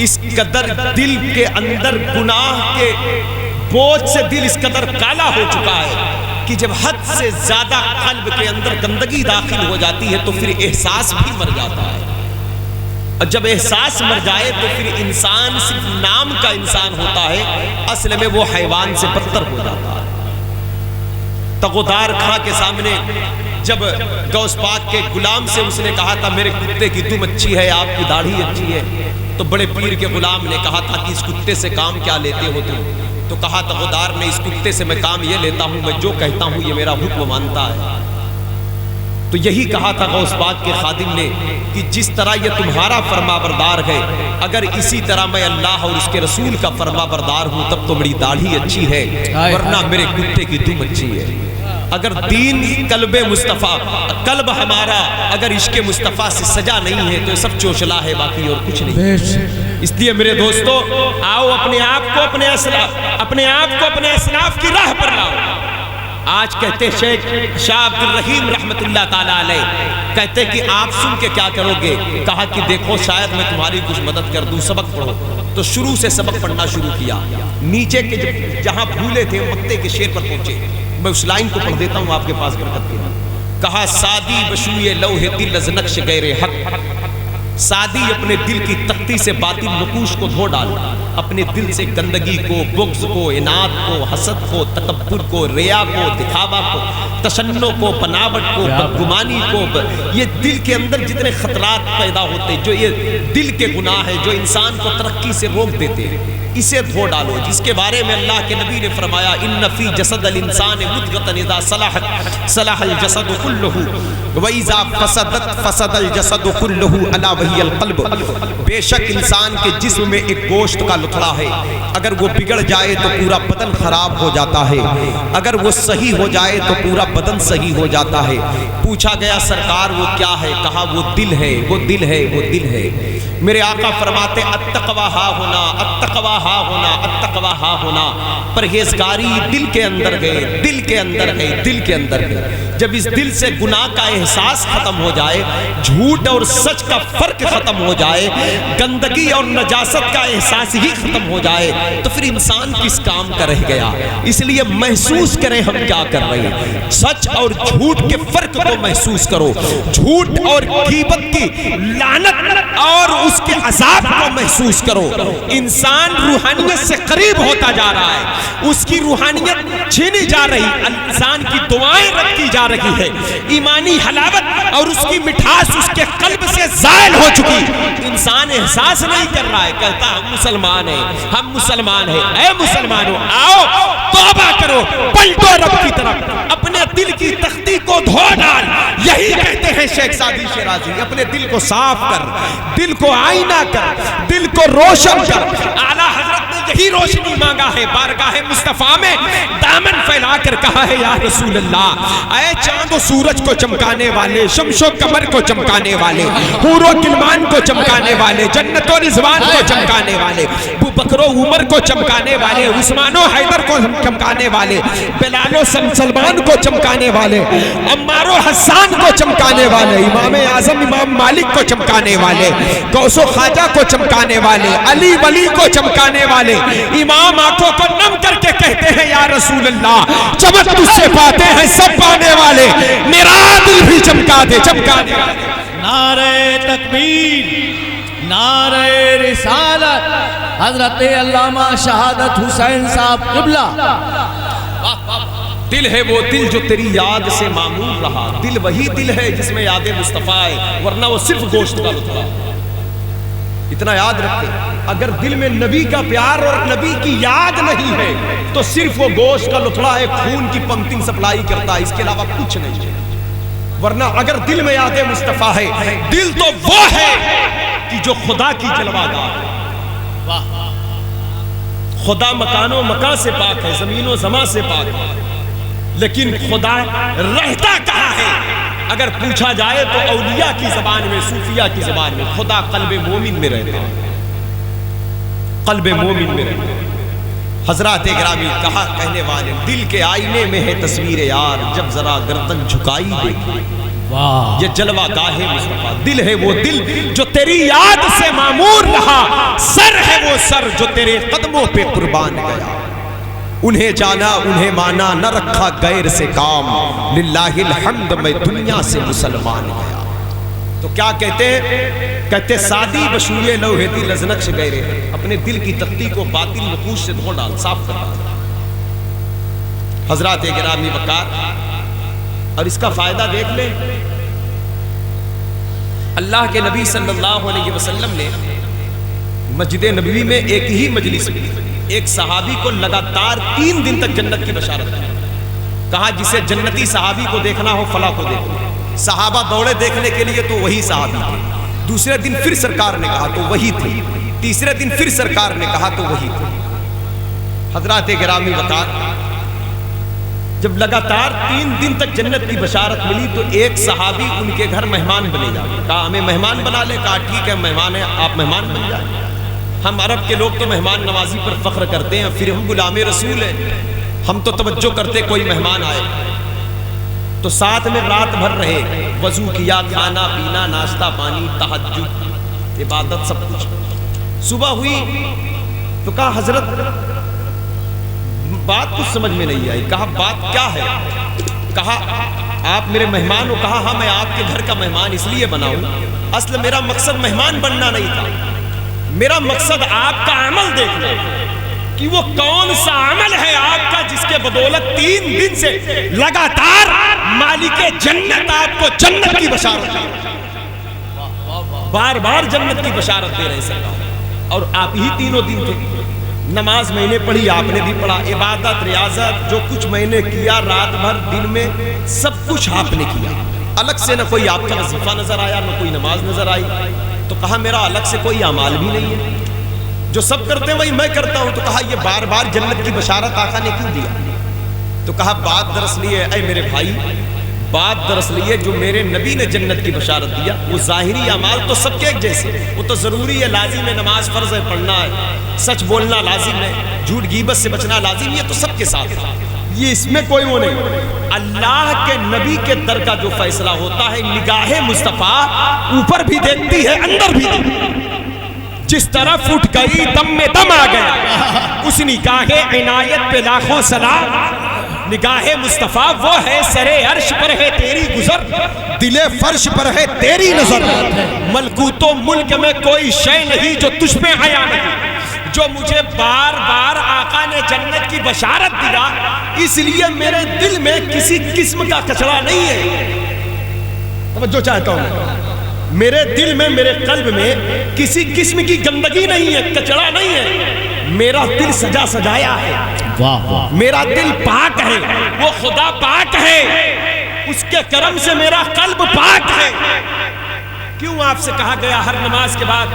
اس قدر دل کے اندر گناہ کے بوجھ سے دل اس قدر کالا ہو چکا ہے کہ جب حد سے زیادہ قلب کے اندر گندگی داخل ہو جاتی ہے تو پھر احساس بھی مر جاتا ہے، اور جب احساس مر جائے تو پھر انسان صرف نام کا انسان ہوتا ہے، اصل میں وہ حیوان سے بدتر ہو جاتا ہے۔ تغودار کھاں کے سامنے جب غوث پاک کے غلام سے اس نے کہا تھا میرے کتے کی دم اچھی ہے، آپ کی داڑھی اچھی ہے، تو بڑے پیر کے غلام نے کہا تھا کہ اس کتے سے کام کیا لیتے ہو تم؟ تو کہا تھا غدار نے اس کتے سے میں کام یہ لیتا ہوں، میں جو کہتا ہوں یہ میرا حکم مانتا ہے۔ تو یہی کہا تھا غوث پاک کے خادم نے کہ جس طرح یہ تمہارا فرما بردار ہے، اگر اسی طرح میں اللہ اور اس کے رسول کا فرما بردار ہوں تب تو میری داڑھی اچھی ہے، ورنہ میرے کتے کی دم اچھی ہے۔ اگر دین قلب مصطفیٰ، قلب ہمارا اگر عشق مصطفیٰ سے سجا نہیں ہے تو یہ سب چوچلا ہے، باقی اور کچھ نہیں۔ اس لیے میرے دوستو، آؤ اپنے آپ کو اپنے اسلاف کی راہ پر لاؤ۔ آج کہتے شیخ شاہ عبد الرحیم رحمت اللہ تعالیٰ علیہ کہتے کہ آپ سن کے کیا کرو گے؟ کہا کہ دیکھو شاید میں تمہاری کچھ مدد کر دوں، سبق پڑھو۔ تو شروع سے سبق پڑھنا شروع کیا، نیچے کے جہاں بھولے تھے مکتے کے شیر پر پہنچے۔ میں اس لائن کو پڑھ دیتا ہوں آپ کے پاس برکت کے لیے۔ کہا سادی بشوئے لوح دل از نقش غیر حق، سادی اپنے دل کی تختی سے باطل نقوش کو دھو ڈال، اپنے دل سے گندگی کو، بغض کو، اناد کو، حسد کو، تکبر کو، ریا کو، دکھاوا کو، تشنع کو، بناوٹ کو، بدگمانی کو، یہ دل کے اندر جتنے خطرات پیدا ہوتے جو یہ دل کے گناہ ہیں جو انسان کو ترقی سے روک دیتے ہیں، اسے دھو ڈالو، جس کے بارے میں اللہ کے نبی نے فرمایا ان فی جسد الانسان مدغۃ اذا صلحت صلح الجسد كلہ واذا فسدت فسد الجسد كلہ الا وہی القلب۔ بے شک انسان کے جسم میں ایک گوشت کا لتھڑا ہے، اگر وہ بگڑ جائے تو پورا بدن خراب ہو جاتا ہے، اگر وہ صحیح ہو جائے تو پورا بدن صحیح ہو جاتا ہے۔ پوچھا گیا سرکار وہ کیا ہے؟ کہا وہ دل ہے، وہ دل ہے، وہ دل ہے۔ میرے آقا فرماتے التقویٰ ہا ہونا، التقویٰ ہا ہونا، التقویٰ ہا ہونا، پرہیزگاری دل کے اندر گئے، دل کے اندر گئے، دل کے اندر گئے۔ جب اس دل سے گناہ کا احساس ختم ہو جائے، جھوٹ اور سچ کا فرق ختم ہو جائے، گندگی اور نجاست کا احساس ہی ختم ہو جائے، تو پھر انسان کس کام کا رہ گیا؟ اس لیے محسوس کریں ہم کیا کر رہے ہیں، سچ اور جھوٹ کے فرق کو محسوس کرو، جھوٹ اور غیبت کی لعنت اور اس کے عذاب کو محسوس کرو۔ انسان روحانیت سے قریب ہوتا جا رہا ہے، اس کی روحانیت چھینی جا رہی، انسان کی دعائیں رکھی جا رہی ہے، ایمانی حلاوت اور اس کی مٹھاس اس کے قلب سے زائل ہو چکی، انسان احساس نہیں کر رہا ہے، کہتا ہم مسلمان ہیں، ہم مسلمان ہیں۔ اے مسلمانوں آؤ توبہ کرو، پلٹو رب کی طرف، اپنے دل کی تختی کو دھو ڈال۔ یہی کہتے ہیں شیخ سعدی شیرازی، اپنے دل کو صاف کر، دل کو آئینہ کر، دل کو روشن کر۔ اعلیٰ حضرت نے یہی روشنی مانگا ہے، بارگاہ مصطفیٰ میں دامن پھیلا کر کہا ہے یا رسول اللہ، اے چاند و سورج کو چمکانے والے، شمس و قمر کو چمکانے والے، حور و غلمان کو چمکانے والے، جنت و رضوان کو چمکانے والے، ابو بکر و عمر کو چمکانے والے، عثمان و حیدر کو چمکانے والے، بلال و سلمان کو چمکانے والے، عمار و حسان کو چمکانے والے، امام اعظم امام مالک کو چمکانے والے، غوث و خواجہ کو چمکانے والے، علی ولی کو چمکانے والے۔ امام آنکھوں کو نم کر کے کہتے ہیں یا رسول اللہ، چمک تجھ سے پاتے ہیں سب پانے والے، میرا دل بھی چمکا دے، چمکا دے۔ نعرہ تکبیر، نعرہ رسالت، حضرت علامہ شہادت حسین صاحب قبلہ۔ دل ہے وہ دل جو تیری یاد سے معمول رہا، دل وہی دل ہے جس میں یاد مصطفیٰ ہے، ورنہ وہ صرف گوشت کا لطفہ۔ اتنا یاد رکھتے، اگر دل میں نبی کا پیار اور نبی کی یاد نہیں ہے تو صرف وہ گوشت کا لطفہ ہے، خون کی پمپنگ سپلائی کرتا ہے، اس کے علاوہ کچھ نہیں ہے۔ ورنہ اگر دل میں یاد مصطفیٰ ہے، دل تو وہ ہے کہ جو خدا کی جلوہ گاہ ہے۔ خدا مکان و مکان سے پاک ہے، زمین و زمان سے پاک ہے، لیکن خدا رہتا کہاں ہے؟ اگر پوچھا جائے تو اولیاء کی زبان میں، صوفیہ کی زبان میں، خدا قلب مومن میں رہتا ہے، قلب مومن میں رہتا ہے۔ حضرات گرامی کہا کہنے والے، دل کے آئینے میں ہے تصویر یار، جب ذرا گردن جھکائی دیکھی، یہ جلوہ گاہ مصطفیٰ۔ دل ہے وہ دل جو تیری یاد سے معمور رہا، سر ہے وہ سر جو تیرے قدموں پہ قربان گیا، انہیں جانا انہیں مانا نہ رکھا غیر سے کام، للہ الحمد میں دنیا سے مسلمان گیا۔ تو کیا کہتے ہیں؟ کہتے سادی بشوئے لوح دل از نقش غیر، اپنے دل کی تختی کو باطل نقوش سے دھو ڈال، صاف کر ڈال۔ حضرات گرامی وقار، اور اس کا فائدہ دیکھ لیں، اللہ کے نبی صلی اللہ علیہ وسلم نے مسجد نبوی میں ایک ہی مجلس میں ایک صحابی کو لگاتار 3 دن تک جنت کی بشارت دی. کہا جسے جنتی صحابی کو دیکھنا ہو فلاں کو دیکھنا. صحابہ دوڑے دیکھنے کے لیے تو وہی صحابی تھے. دوسرے دن پھر سرکار نے کہا تو وہی تھے. تیسرے دن پھر سرکار نے کہا تو وہی تھے. حضرات گرامی وقار، جب لگاتار 3 دن تک جنت کی بشارت ملی تو ایک صحابی ان کے گھر مہمان بنے جا. کہا ہمیں مہمان بنا لے. کہا ٹھیک ہے مہمان ہے، آپ مہمان بن جائیں. ہم عرب کے لوگ تو مہمان نوازی پر فخر کرتے ہیں، پھر ہم غلام رسول ہیں، ہم تو توجہ کرتے کوئی مہمان آئے. تو ساتھ میں رات بھر رہے، وضو کیا، کھانا پینا، ناشتہ پانی، تہجد، عبادت، سب کچھ. صبح ہوئی تو کہا حضرت بات کچھ سمجھ میں نہیں آئی. کہا بات کیا ہے؟ کہا آپ میرے مہمان ہو. کہا ہاں میں آپ کے گھر کا مہمان اس لیے بنا ہوں، اصل میرا مقصد مہمان بننا نہیں تھا، میرا مقصد آپ کا عمل دیکھنا کہ وہ کون سا عمل ہے آپ کا جس کے بدولت 3 دن سے لگاتار مالک جنت آپ کو جنت کی بشارت دے رہے ہیں، بار بار جنت کی بشارت دے رہے سرکار. اور آپ ہی تینوں دن تھے. نماز میں نے پڑھی، آپ نے بھی پڑھا، عبادت ریاضت جو کچھ میں نے کیا رات بھر دن میں سب کچھ آپ نے کیا. الگ سے نہ کوئی آپ کا وظیفہ نظر آیا، نہ کوئی نماز نظر آئی. تو کہا میرا الگ سے کوئی اعمال بھی نہیں ہے، جو سب کرتے ہیں وہی میں کرتا ہوں. تو کہا یہ بار بار جنت کی بشارت آقا نے کیوں دیا؟ تو کہا بات دراصل یہ ہے اے میرے بھائی، بات دراصل یہ جو میرے نبی نے جنت کی بشارت دیا وہ ظاہری اعمال تو سب کے ایک جیسے، وہ تو ضروری ہے، لازم ہے، نماز فرض ہے، پڑھنا ہے، سچ بولنا لازم ہے، جھوٹ غیبت سے بچنا لازم ہے، یہ تو سب کے ساتھ ہے، یہ اس میں کوئی وہ نہیں. اللہ کے نبی کے در کا جو فیصلہ ہوتا ہے نگاہ مصطفیٰ اوپر بھی دیکھتی ہے اندر بھی دیکھتی ہے. جس طرف اٹھ گئی دم میں دم آ گیا، اس نگاہ عنایت پہ لاکھوں سلام. نگاہ مصطفیٰ وہ ہے سرے عرش پر ہے تیری گزر، دل فرش پر ہے تیری نظر. ملکوت و ملک میں کوئی شے نہیں جو تجھ پہ آیا نہیں. جو مجھے بار بار آقا نے جنت کی بشارت دیا، اس لیے میرے دل میں کسی قسم کا کچرا نہیں ہے. جو چاہتا ہوں میرے دل میں، میرے قلب میں کسی قسم کی گندگی نہیں ہے، کچرا نہیں ہے. میرا دل سجا سجایا ہے، میرا دل پاک ہے، وہ خدا پاک ہے، اس کے کرم سے میرا قلب پاک ہے. کیوں آپ سے کہا گیا ہر نماز کے بعد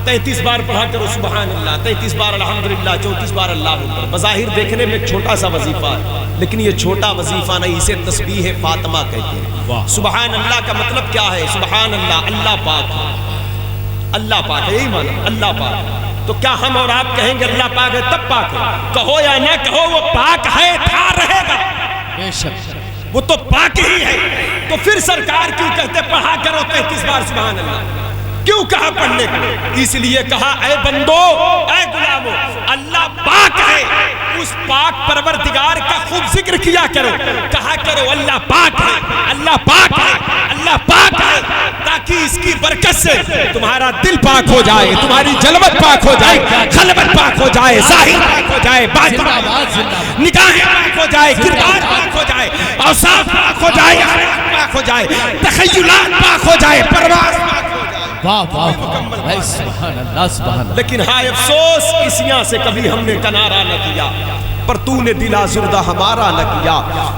33 بار پڑھا کرو سبحان اللہ، 33 بار الحمدللہ، 34 بار اللہ اکبر. بظاہر دیکھنے میں چھوٹا سا وظیفہ ہے، لیکن یہ چھوٹا وظیفہ نہیں، اسے تسبیح فاطمہ کہتے ہیں. سبحان اللہ کا مطلب کیا ہے؟ سبحان اللہ، اللہ پاک ہے، اللہ پاک ہے، یہی معنی اللہ پاک. تو کیا ہم اور آپ کہیں گے اللہ پاک ہے تب پاک ہے؟ کہو یا نہ کہو وہ پاک ہے، تھا، رہے گا، بے شک وہ تو پاک ہی ہے. تو پھر سرکار کیوں کہتے پڑھا کرو 33 بار سبحان اللہ؟ کیوں کہا پڑھنے کو؟ اس لیے کہا اے بندو، اے غلامو، اللہ پاک ہے، اس پاک پروردگار کا خوب ذکر کیا کرو، کہا کرو اللہ پاک ہے، اللہ پاک ہے، اللہ پاک ہے، تاکہ اس کی برکت سے تمہارا دل پاک ہو جائے، تمہاری جلوت پاک ہو جائے، خلوت پاک ہو جائے، ظاہر پاک ہو جائے، باطن نگاہیں پاک ہو جائے، کردار پاک ہو جائے، اوصاف پاک ہو جائے، اخلاق پاک ہو جائے، تخیلات پاک ہو جائے، پرواز پاک ہو جائے. سبحان اللہ، سبحان اللہ. لیکن ہائے افسوس اس یہاں سے کبھی ہم نے کنارہ نہ کیا، پر تو نے دل آزردہ ہمارا نہ کیا.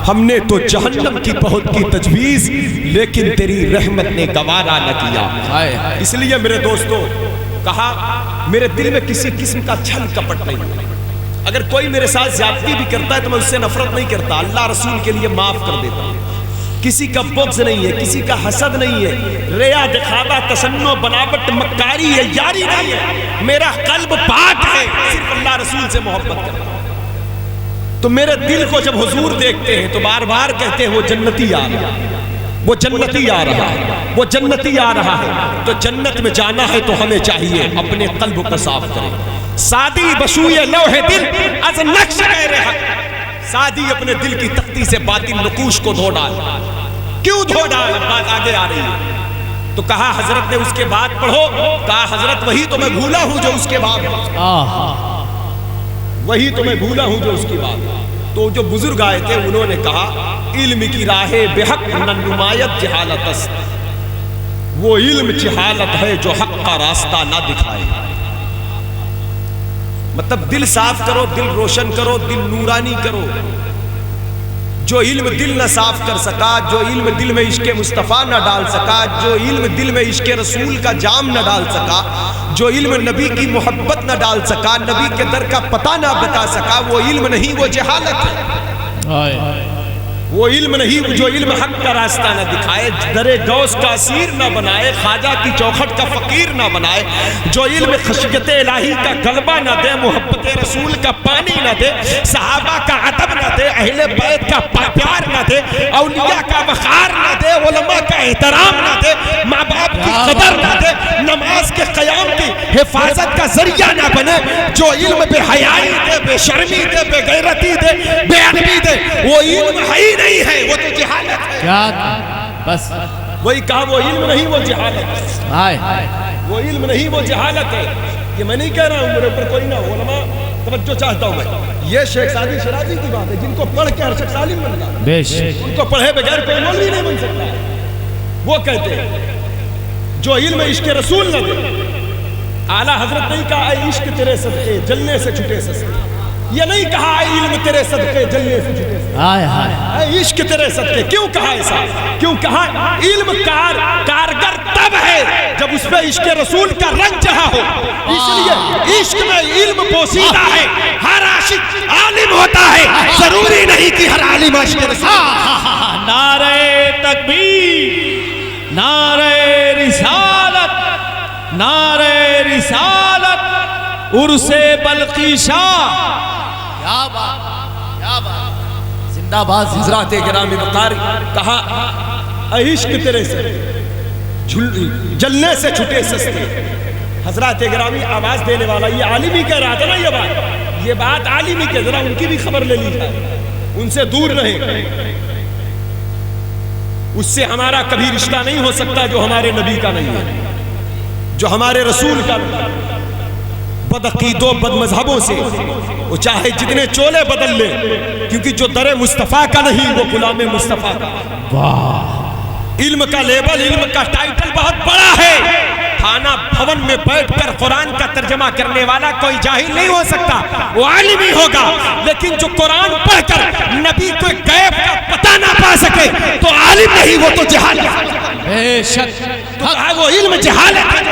ہم نے تو جہنم کی پہنچ کی تجویز، لیکن تیری رحمت نے گوارا نہ کیا. اس لیے میرے دوستو کہا میرے دل میں کسی قسم کا چھل کپٹ نہیں. اگر کوئی میرے ساتھ زیادتی بھی کرتا ہے تو میں اس سے نفرت نہیں کرتا، اللہ رسول کے لیے معاف کر دیتا ہوں. کسی کا بغض نہیں ہے، کسی کا حسد نہیں ہے، ریا دکھاوا تسنع بناوٹ مکاری ہے، یاری نہیں ہے. میرا قلب پاک ہے، صرف اللہ رسول سے محبت کرتا ہوں. تو میرے دل کو جب حضور دیکھتے ہیں تو بار بار کہتے ہیں وہ جنتی آ رہا ہے، وہ جنتی آ رہا ہے، وہ جنتی آ رہا ہے. تو جنت میں جانا ہے تو ہمیں چاہیے اپنے قلب کو صاف کریں. سادی بشوئے لوح دل از نقش غیر حق، سادی اپنے دل کی تختی سے باطن نقوش کو دھو ڈال. کیوں دھو ڈال؟ بات آگے آ رہی ہے. تو کہا حضرت نے اس کے بعد پڑھو. کہا حضرت وہی تو میں بھولا ہوں جو اس کے بعد، وہی تو میں بھولا ہوں جو اس کی بات. تو جو بزرگ آئے تھے انہوں نے کہا علم کی راہ بحق نہ نمایت جہالت است، وہ علم جہالت ہے جو حق کا راستہ نہ دکھائے. مطلب دل صاف کرو، دل روشن کرو، دل نورانی کرو. جو علم دل نہ صاف کر سکا، جو علم دل میں عشق مصطفیٰ نہ ڈال سکا، جو علم دل میں عشق رسول کا جام نہ ڈال سکا، جو علم نبی کی محبت نہ ڈال سکا، نبی کے در کا پتہ نہ بتا سکا، وہ علم نہیں، وہ جہالت ہے. وہ علم نہیں جو علم حق کا راستہ نہ دکھائے، در غوث کا اسیر نہ بنائے، خواجہ کی چوکھٹ کا فقیر نہ بنائے. جو علم خشیت الہی کا غلبہ نہ دے، محبت رسول کا پانی نہ دے، صحابہ کا ادب نہ دے، اہل بیت کا پیار نہ دے، اولیاء کا وقار نہ دے، علماء کا احترام نہ دے، ماں باپ کی قدر نہ دے، نماز کے قیام کی حفاظت کا ذریعہ نہ بنے. جو علم بے حیائی دے، بے شرمی دے، بے غیرتی دے، بے ادبی دے، وہ علم ہے نہیں ہے، وہ تو جہالت ہے. کیا بس وہی کہا وہ علم نہیں، وہ جہالت ہے. وہ علم نہیں، وہ جہالت ہے. یہ میں نہیں کہہ رہا ہوں میرے اوپر کوئی نہ علماء توجہ چاہتا ہوں میں. یہ شیخ سعدی شیرازی کی بات ہے جن کو پڑھ کے ہر شخص عالم بن گیا. بے شک ان کو پڑھے بغیر کوئی مولوی نہیں بن سکتا. وہ کہتے ہیں جو علم عشق رسول نہ دے. اعلیٰ حضرت نہیں کہا اے عشق تیرے صدقے جلنے سے چھٹے سستے. یہ نہیں کہا اے علم تیرے صدقے جلنے سے چھٹے سستے. اے عشق تیرے صدقے. کیوں کہا ایسا؟ کیوں کہا علم کارگر تب ہے جب اس پہ عشق رسول کا رنگ جہاں ہو. اس لیے عشق میں علم پوشیدہ ہے. ہر عاشق عالم ہوتا ہے، ضروری نہیں کہ ہر عالم عاشق رسول. نعرہ تکبیر، نعرہ رسالت، نعرہ رسالت، عرس بلقی شاہ. کیا بات، کیا بات. زندہ باد. حضرات گرامی وقار کہا اے عشق تیرے سے جلنے سے چھٹے سستے. حضرات گرامی آواز دینے والا یہ عالم ہی کہہ رہا تھا نا. یہ بات عالم ہی کہ ذرا ان کی بھی خبر لے لی جائے، ان سے دور رہے. اس سے ہمارا کبھی رشتہ نہیں ہو سکتا جو ہمارے نبی کا نہیں ہے، جو ہمارے رسول کا نہیں ہے. بدعقیدوں بد مذہبوں سے وہ چاہے جتنے چولے بدل لے، کیونکہ جو در مصطفیٰ کا نہیں وہ غلام مصطفیٰ کا. علم کا لیبل، علم کا ٹائٹل بہت بڑا ہے. تھانہ بھون میں بیٹھ کر قرآن کا ترجمہ کرنے والا کوئی جاہل نہیں ہو سکتا، وہ عالم ہی ہوگا. لیکن جو قرآن پڑھ کر نبی کو غیب کا پتہ نہ پا سکے تو عالم نہیں، وہ تو جہالت ہے. بے شک تو کہا وہ علم جہالت ہے.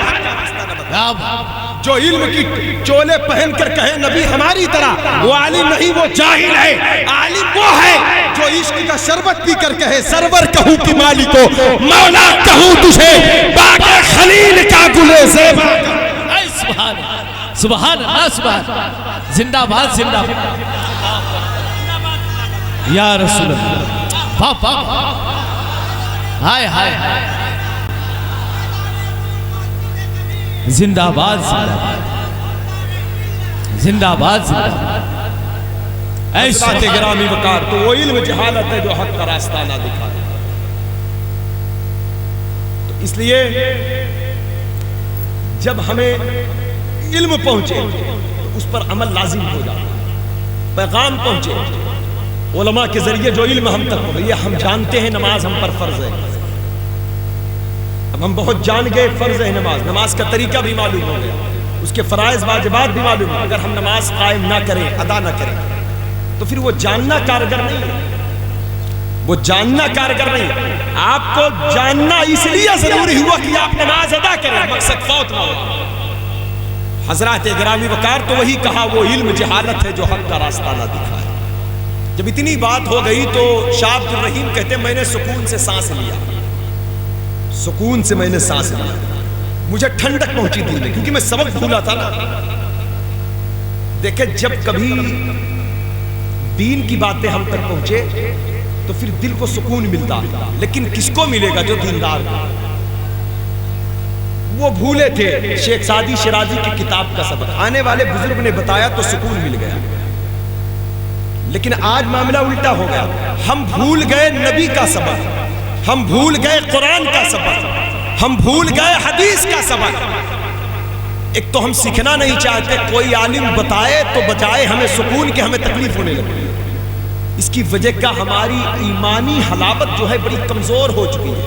جو علم کی چولے پہن کر کہے نبی ہماری طرح، وہ عالم نہیں، وہ جاہل ہے. عالم وہ ہے جو عشق کا شربت پی کر کہے سرور کہوں کہ مالکو مولا کہوں تجھے باغ خلیل کا گلے زیبا. سبحان سبحان اللہ، سبحان. زندہ باد، زندہ باد یا رسول اللہ. باپ ہائے ہائے ہائے. زندہ باد، زندہ باد، زندہ باد. حضرات گرامی وقار تو وہ علم جہالت ہے جو حق کا راستہ نہ دکھائے. تو اس لیے جب ہمیں علم پہنچے تو اس پر عمل لازم ہو جائے. پیغام پہنچے علماء کے ذریعے جو علم ہم تک پہنچے. یہ ہم جانتے ہیں نماز ہم پر فرض ہے. اب ہم بہت جان گئے فرض ہے نماز. نماز کا طریقہ بھی معلوم ہو گیا، اس کے فرائض واجبات بھی معلوم ہو. اگر ہم نماز قائم نہ کریں، ادا نہ کریں تو پھر وہ جاننا کارگر نہیں ہے. وہ جاننا کارگر نہیں ہے. آپ کو جاننا اس لیے ضروری ہوا کہ آپ نماز ادا کریں، مقصد فوت نہ ہو. حضرات گرامی وقار تو وہی کہا وہ علم جہالت ہے جو حق کا راستہ نہ دکھائے. جب اتنی بات ہو گئی تو شاہ عبد الرحیم کہتے میں نے سکون سے سانس لیا. سکون سے میں نے سانس لیا، مجھے ٹھنڈک پہنچی دل میں، کیونکہ میں سبق بھولا تھا نا. دیکھیں جب کبھی دین کی باتیں ہم تک پہنچے تو پھر دل کو سکون ملتا. لیکن کس کو ملے گا؟ جو دیندار. وہ بھولے تھے شیخ سعدی شیرازی کی کتاب کا سبق، آنے والے بزرگ نے بتایا تو سکون مل گیا. لیکن آج معاملہ الٹا ہو گیا. ہم بھول گئے نبی کا سبق، ہم بھول گئے قرآن کا سبق، ہم بھول گئے حدیث کا سبق. ایک تو ہم سیکھنا نہیں چاہتے، کوئی عالم بتائے تو بجائے ہمیں سکون کے ہمیں تکلیف ہونے لگتی. اس کی وجہ کیا؟ ہماری ایمانی حلاوت جو ہے بڑی کمزور ہو چکی ہے،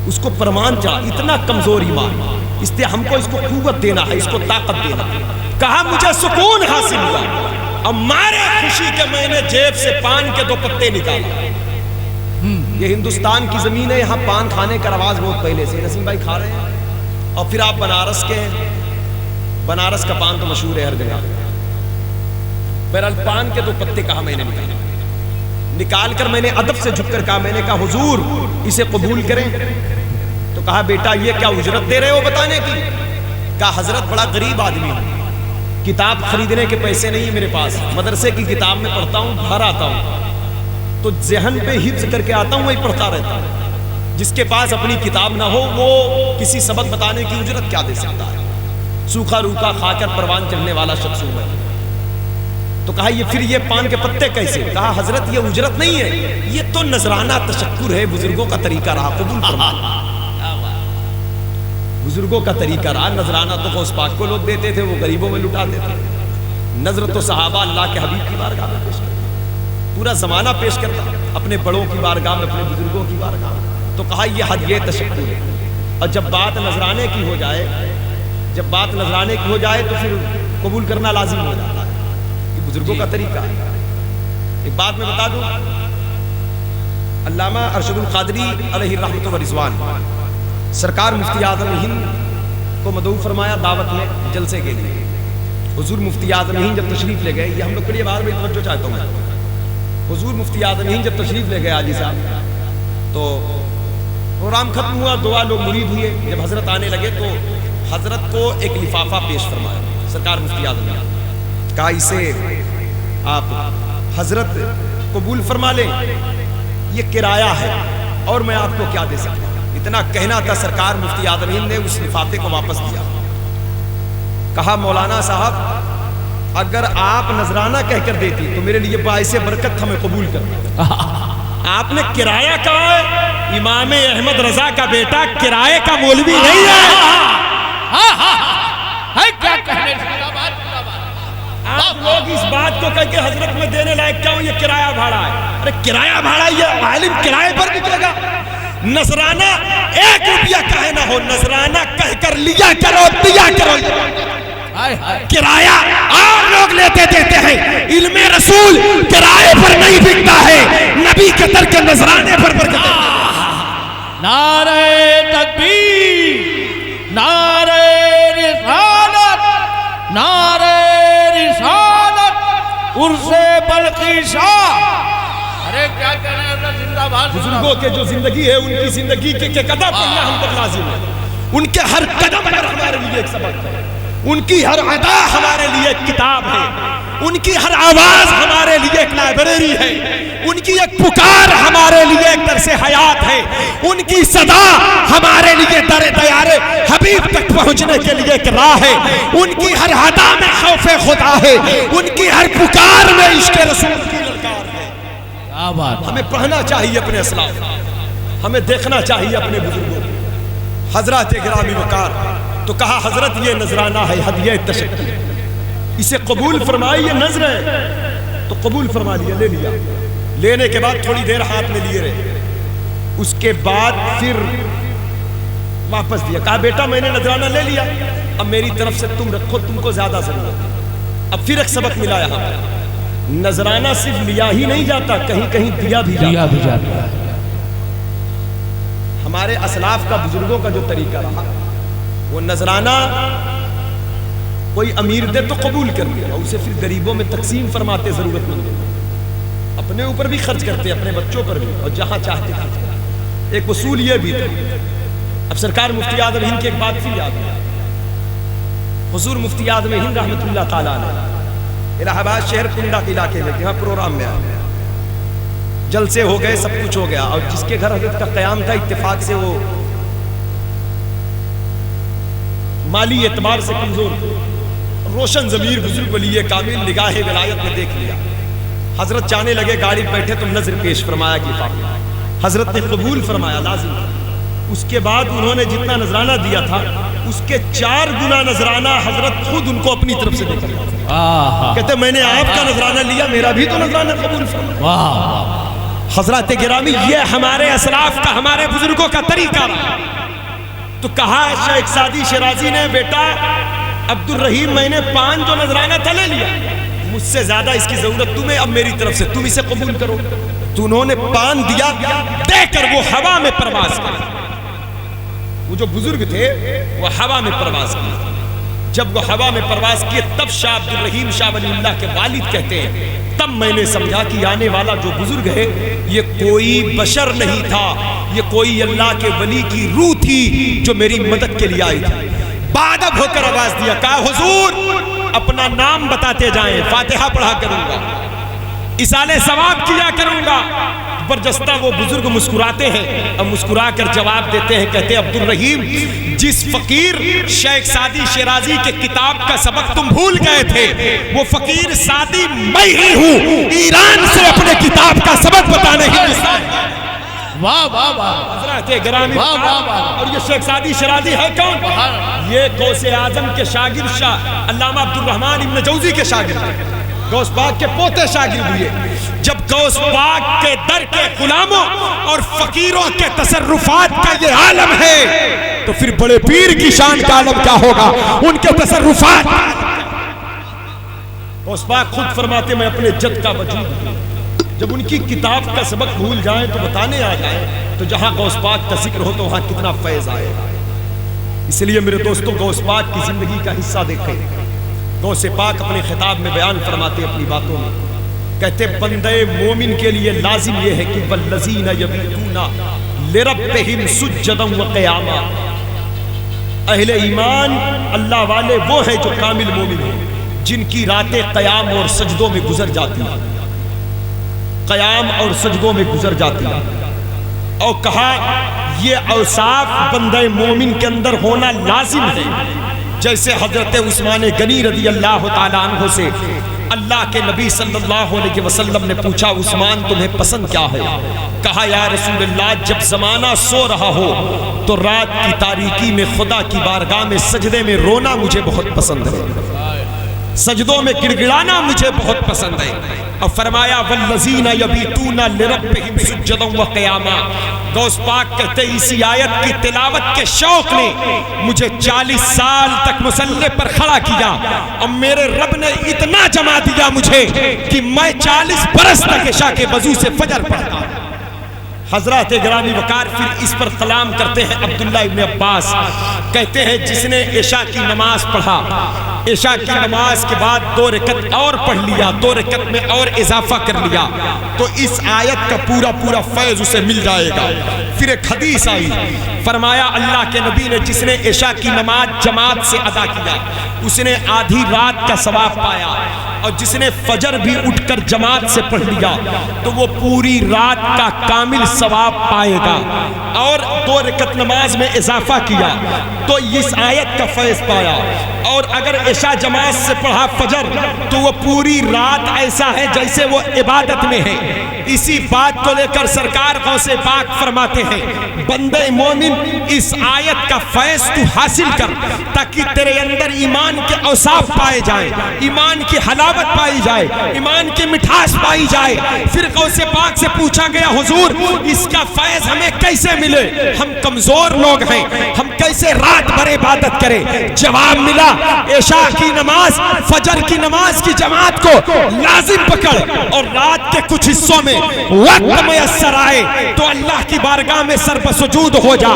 اس کو پرمان چاہیے، اتنا کمزور ایمان، اس لیے ہم کو اس کو قوت دینا ہے، اس کو طاقت دینا ہے۔ کہا مجھے سکون حاصل ہوا، اب مارے خوشی کے میں نے جیب سے پان کے 2 پتے نکالا۔ یہ ہندوستان کی زمین ہے، یہاں پان کھانے کا رواج بہت پہلے سے، نسیم بھائی کھا رہے ہیں، اور پھر آپ بنارس کے ہیں، بنارس کا پان تو مشہور ہے ہر جگہ۔ بہرحال پان کے 2 پتے کہا میں نے نکال کر میں نے ادب سے جھک کر کہا، میں نے کہا حضور اسے قبول کریں؟ تو کہا بیٹا یہ کیا اجرت دے رہے ہو بتانے کی؟ کہا حضرت بڑا غریب آدمی ہوں، کتاب خریدنے کے پیسے نہیں میرے پاس، مدرسے کی کتاب میں پڑھتا ہوں، گھر آتا ہوں تو ذہن پہ حفظ کر کے آتا ہوں، وہی پڑھتا رہتا ہوں۔ جس کے پاس اپنی کتاب نہ ہو وہ کسی سبق بتانے کی اجرت کیا دے سکتا ہے؟ سوکھا روکھا کھا کر پروان چڑھنے والا شخص ہوں میں۔ تو کہا یہ پھر یہ پان کے پتے کیسے؟ کہا حضرت یہ اجرت نہیں ہے، یہ تو نذرانہ تشکر ہے، بزرگوں کا طریقہ رہا، قبول فرما۔ بزرگوں کا طریقہ رہا، نذرانہ تو غوث پاک کو لوگ دیتے تھے، وہ غریبوں میں لٹا دیتے تھے، نذر تو صحابہ اللہ کے حبیب کی بارگاہ میں پیش کرتے، پورا زمانہ پیش کرتا اپنے بڑوں کی بارگاہ میں، اپنے بزرگوں کی بارگاہ میں۔ تو کہا یہ حد یہ تشکر ہے، اور جب بات نذرانے کی ہو جائے، جب بات نذرانے کی ہو جائے تو پھر قبول کرنا لازم ہو جاتا ہے، یہ بزرگوں کا طریقہ ہے۔ ایک بات میں بتا دوں، علامہ ارشد القادری علیہ رحمت و رضوان سرکار مفتی اعظم ہند کو مدعو فرمایا دعوت میں جلسے کے لیے۔ حضور مفتی اعظم ہند جب تشریف لے گئے، یہ ہم لوگ کے لیے بار بار توجہ چاہتا ہوں میں، حضور مفتی اعظم ہند جب تشریف لے گئے حاجی صاحب، تو پروگرام ختم ہوا، دعا لوگ مرید ہوئے، جب حضرت آنے لگے تو حضرت کو ایک لفافہ پیش فرمایا سرکار مفتی اعظم ہند، کہا اسے آپ حضرت قبول فرما لیں، یہ کرایہ ہے اور میں آپ کو کیا دے سکتا ہوں۔ اتنا کہنا تھا، سرکار مفتی اعظم ہند نے اس لفافے کو واپس دیا، کہا مولانا صاحب اگر آپ نذرانہ کہہ کر دیتی تو میرے لیے باعث برکت تھا، میں قبول کرتا۔ آپ نے کرایہ کہا ہے، امام احمد رضا کا بیٹا کرایہ کا مولوی نہیں ہے، کیا کہنے آپ لوگ اس بات کو کہہ کے حضرت میں دینے لائق کیا ہوں، یہ کرایہ بھاڑا ہے۔ ارے کرایہ بھاڑا، یہ عالم کرایہ پر بکے گا؟ نذرانہ 1 روپیہ کہے نہ ہو، نذرانہ کہہ کر لیا کرو، دیا کرو۔ کرایہ عام لوگ لیتے دیتے ہیں، علم رسول کرایہ پر نہیں بکتا ہے، نبی کے ترک نذرانے پر برکت ہے۔ نعرہ تکبیر، نعرہ رسالت، نعرہ رسالت، عرس بلقی شاہ۔ ارے کیا کہنا ہے اللہ زندہ باد۔ بزرگوں کے جو زندگی ہے، ان کی زندگی کے قدم پڑھنا ہم پر لازم ہے، ان کے ہر قدم پر ہمارے لیے ایک سبق ہے، ان کی ہر ادا ہمارے لیے ایک کتاب ہے، ان کی ہر آواز ہمارے لیے ایک لائبریری ہے، ان کی ایک پکار ہمارے لیے ایک درس حیات ہے، ان کی صدا ہمارے لیے در دیار حبیب تک پہنچنے کے لیے ایک راہ ہے، ان کی ہر ادا میں خوف خدا ہے، ان کی ہر پکار میں عشق رسول کی للکار ہے۔ ہمیں پڑھنا چاہیے اپنے اسلاف، ہمیں دیکھنا چاہیے اپنے بزرگوں کو۔ حضرات گرامی وقار، تو کہا حضرت یہ نذرانہ ہے، ہدیہ تشکر، اسے قبول فرمائی، یہ نذر ہے۔ تو قبول فرما لیا، لے لیا، لینے کے بعد تھوڑی دیر ہاتھ میں لیے رہے، اس کے بعد پھر واپس دیا، کہا بیٹا میں نے نذرانہ لے لیا، اب میری طرف سے تم رکھو، تم کو زیادہ ضرورت ہے۔ اب پھر ایک سبق ملا یہاں، نذرانہ صرف لیا ہی نہیں جاتا، کہیں کہیں دیا بھی جاتا ہے۔ ہمارے اسلاف کا، بزرگوں کا جو طریقہ رہا، وہ نذرانہ کوئی امیر دے تو قبول کر لیا، اسے پھر غریبوں میں تقسیم فرماتے، ضرورت مندوں کو، اپنے اوپر بھی خرچ کرتے، اپنے بچوں پر بھی، اور جہاں چاہتے تھے۔ ایک اصول یہ بھی تھا۔ اب سرکار مفتی اعظم ہند کی ایک بات پھر یاد ہے، حضور مفتی اعظم ہند رحمت اللہ تعالیٰ علیہ الہ آباد شہر کنڈا کے علاقے میں یہاں پروگرام میں آئے، جلسے ہو گئے، سب کچھ ہو گیا، اور جس کے گھر حضرت کا قیام تھا اتفاق سے وہ مالی اعتبار سے کمزور، روشن ضمیر بزرگ ولی کامل نگاہ ولایت نے دیکھ لیا، حضرت جانے لگے، گاڑی بیٹھے تو نظر پیش فرمایا کہ حضرت نے قبول فرمایا، لازم۔ اس کے بعد انہوں نے جتنا نذرانہ دیا تھا اس کے 4 گنا نذرانہ حضرت خود ان کو اپنی طرف سے دے کر کہتے میں نے آپ کا نذرانہ لیا، میرا بھی تو نذرانہ قبول فرمائے۔ حضرات گرامی، یہ ہمارے اسلاف کا، ہمارے بزرگوں کا طریقہ رہا۔ تو کہا شیخ سعدی شیرازی نے، بیٹا عبد الرحیم میں نے 5 جو نذرانہ تھا لے لیا، مجھ سے زیادہ اس کی ضرورت تمہیں، اب میری طرف سے تم اسے قبول کرو۔ تو انہوں نے 5 دیا، دے کر وہ ہوا میں پرواز کر۔ وہ جو بزرگ تھے وہ ہوا میں پرواز کیے۔ جب وہ ہوا میں پرواز کیے تب شاہ عبد الرحیم شاہ ولی اللہ کے والد کہتے ہیں تب میں نے سمجھا کہ آنے والا جو بزرگ ہے یہ کوئی بشر نہیں تھا، یہ کوئی اللہ کے ولی کی روح تھی جو میری مدد کے لیے آئی تھی۔ بادب ہو کر آواز دیا، کہا حضور اپنا نام بتاتے جائیں، فاتحہ پڑھا کروں گا، اصالہ ثواب کیا کروں گا۔ برجستہ وہ بزرگ مسکراتے ہیں اور مسکرا کر جواب دیتے ہیں، کہتے ہیں عبد الرحیم جس فقیر شیخ سعدی شیرازی کے کتاب کا سبق تم بھول گئے تھے وہ فقیر سعدی میں ہی ہوں، ایران سے اپنے کتاب کا سبق بتانے ہندوستان۔ واہ واہ واہ حضرات گرامی، اور یہ شیخ سعدی شیرازی ہے کون؟ یہ غوث اعظم کے شاگرد شاہ علامہ عبد الرحمن ابن جوزی کے شاگرد ہیں، غوث پاک کے پوتے شاگرد ہوئے۔ جب غوث پاک کے در کے غلاموں اور فقیروں کے تصرفات کا یہ عالم ہے تو پھر بڑے پیر کی شان کا عالم کیا ہوگا، ان کے تصرفات۔ غوث پاک خود فرماتے میں اپنے جد کا وجود ہوں، جب ان کی کتاب کا سبق بھول جائیں تو بتانے آ جائیں تو جہاں غوث پاک کا ذکر ہو تو وہاں کتنا فیض آئے۔ اس لیے میرے دوستوں غوث پاک کی زندگی کا حصہ دیکھیں۔ غوث پاک اپنے خطاب میں بیان فرماتے اپنی باتوں میں، کہتے بندے مومن کے لیے لازم یہ ہے کہ والذین یبیتون لربہم سجدا وقیاما، اہل ایمان اللہ والے وہ ہیں جو کامل مومن ہیں جن کی راتیں قیام اور سجدوں میں گزر جاتی ہیں، قیام اور سجدوں میں گزر جاتی ہیں۔ اور کہا یہ اوصاف بندے مومن کے اندر ہونا لازم ہے، جیسے حضرت عثمان غنی رضی اللہ تعالیٰ عنہ سے اللہ کے نبی صلی اللہ علیہ وسلم نے پوچھا عثمان تمہیں پسند کیا ہے؟ کہا یا رسول اللہ جب زمانہ سو رہا ہو تو رات کی تاریکی میں خدا کی بارگاہ میں سجدے میں رونا مجھے بہت پسند ہے، سجدوں میں گڑگڑانا مجھے بہت پسند ہے۔ اور فرمایا والذین یبیتون لربہم سجدا وقیاما، غوث پاک کہتے اسی آیت کی تلاوت کے شوق نے مجھے 40 سال تک مصلی پر کھڑا کیا اور میرے رب نے اتنا جما دیا مجھے کہ میں 40 برس تک عشاء کے وضو سے فجر پڑھتا۔ حضرات گرامی وقار پھر اس پر کلام کرتے ہیں عبداللہ ابن عباس، کہتے ہیں جس نے عشاء کی نماز پڑھا، عشاء کی نماز کے بعد 2 رکعت اور پڑھ لیا، 2 رکعت میں اور اضافہ کر لیا تو اس آیت کا پورا فیض اسے مل جائے گا۔ پھر ایک حدیث آئی، فرمایا اللہ کے نبی نے جس نے عشاء کی نماز جماعت سے ادا کیا اس نے آدھی رات کا ثواب پایا، اور جس نے فجر بھی اٹھ کر جماعت سے پڑھ لیا تو وہ پوری رات کا کامل ثواب پائے گا، اور 2 رکعت نماز میں اضافہ کیا تو اس آیت کا فیض پایا، اور اگر عشاء جماعت سے پڑھا فجر تو وہ پوری رات ایسا ہے جیسے وہ عبادت میں ہے۔ اسی بات کو لے کر سرکار غوث پاک فرماتے ہیں بندے مومن اس آیت کا فیض تو حاصل کر تاکہ تیرے اندر ایمان کے اوصاف پائے جائیں، ایمان کی حلاوت پائی جائے، ایمان کی مٹھاس پائی جائے۔ پھر غوث پاک سے پوچھا گیا حضور اس کا فیض ہمیں کیسے ملے، ہم کمزور لوگ ہیں، ہم کیسے رات بھر عبادت کریں؟ جواب ملا عشاء کی نماز فجر کی نماز کی جماعت کو لازم پکڑ، اور رات کے کچھ حصوں میں وقت میسر آئے تو اللہ کی بارگاہ میں سر بسجود ہو جا،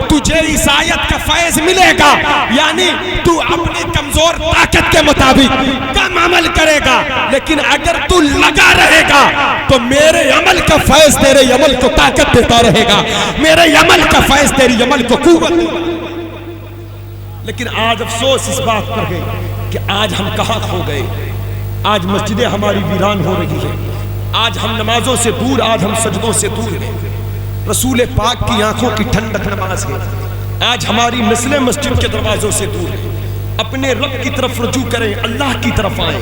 تجھے اس آیت کا فیض ملے گا۔ یعنی تو اپنی کمزور طاقت کے مطابق کم عمل کرے گا، لیکن اگر تو لگا رہے گا تو میرے عمل کا فیض تیرے عمل کو طاقت دیتا رہے گا، میرے عمل کا فیض تیری عمل کو قوت دیتا۔ لیکن آج افسوس اس بات پر ہے کہ آج ہم کہاں کھو گئے، آج مسجدیں ہماری ویران ہو رہی ہیں، آج ہم نمازوں سے دور، آج ہم سجدوں سے دور ہیں، رسول پاک کی آنکھوں کی ٹھنڈک نماز ہے، آج ہماری نسلیں مسجد کے دروازوں سے دور ہیں۔ اپنے رب کی طرف رجوع کریں، اللہ کی طرف آئیں،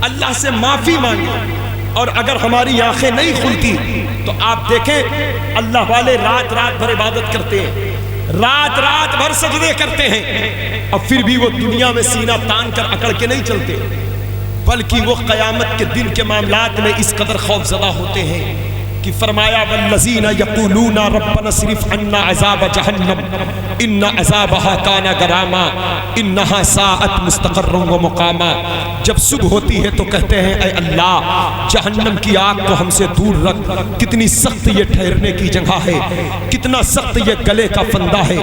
اللہ سے معافی مانگیں، اور اگر ہماری آنکھیں نہیں کھلتی تو آپ دیکھیں اللہ والے رات رات بھر عبادت کرتے ہیں، رات رات بھر سجدے کرتے ہیں، اور پھر بھی وہ دنیا میں سینہ تان کر اکڑ کے نہیں چلتے، بلکہ وہ قیامت کے دن کے معاملات میں اس قدر خوف زدہ ہوتے ہیں کہ فرمایا والذین یقولون ربنا اصرف عنا عذاب جہنم ان عذابها کان غراما انها ساءت مستقرا و مقاما۔ جب صبح ہوتی ہے تو کہتے ہیں اے اللہ جہنم کی آگ کو ہم سے دور رکھ، کتنی سخت یہ ٹھہرنے کی جگہ ہے، کتنا سخت یہ گلے کا فندہ ہے،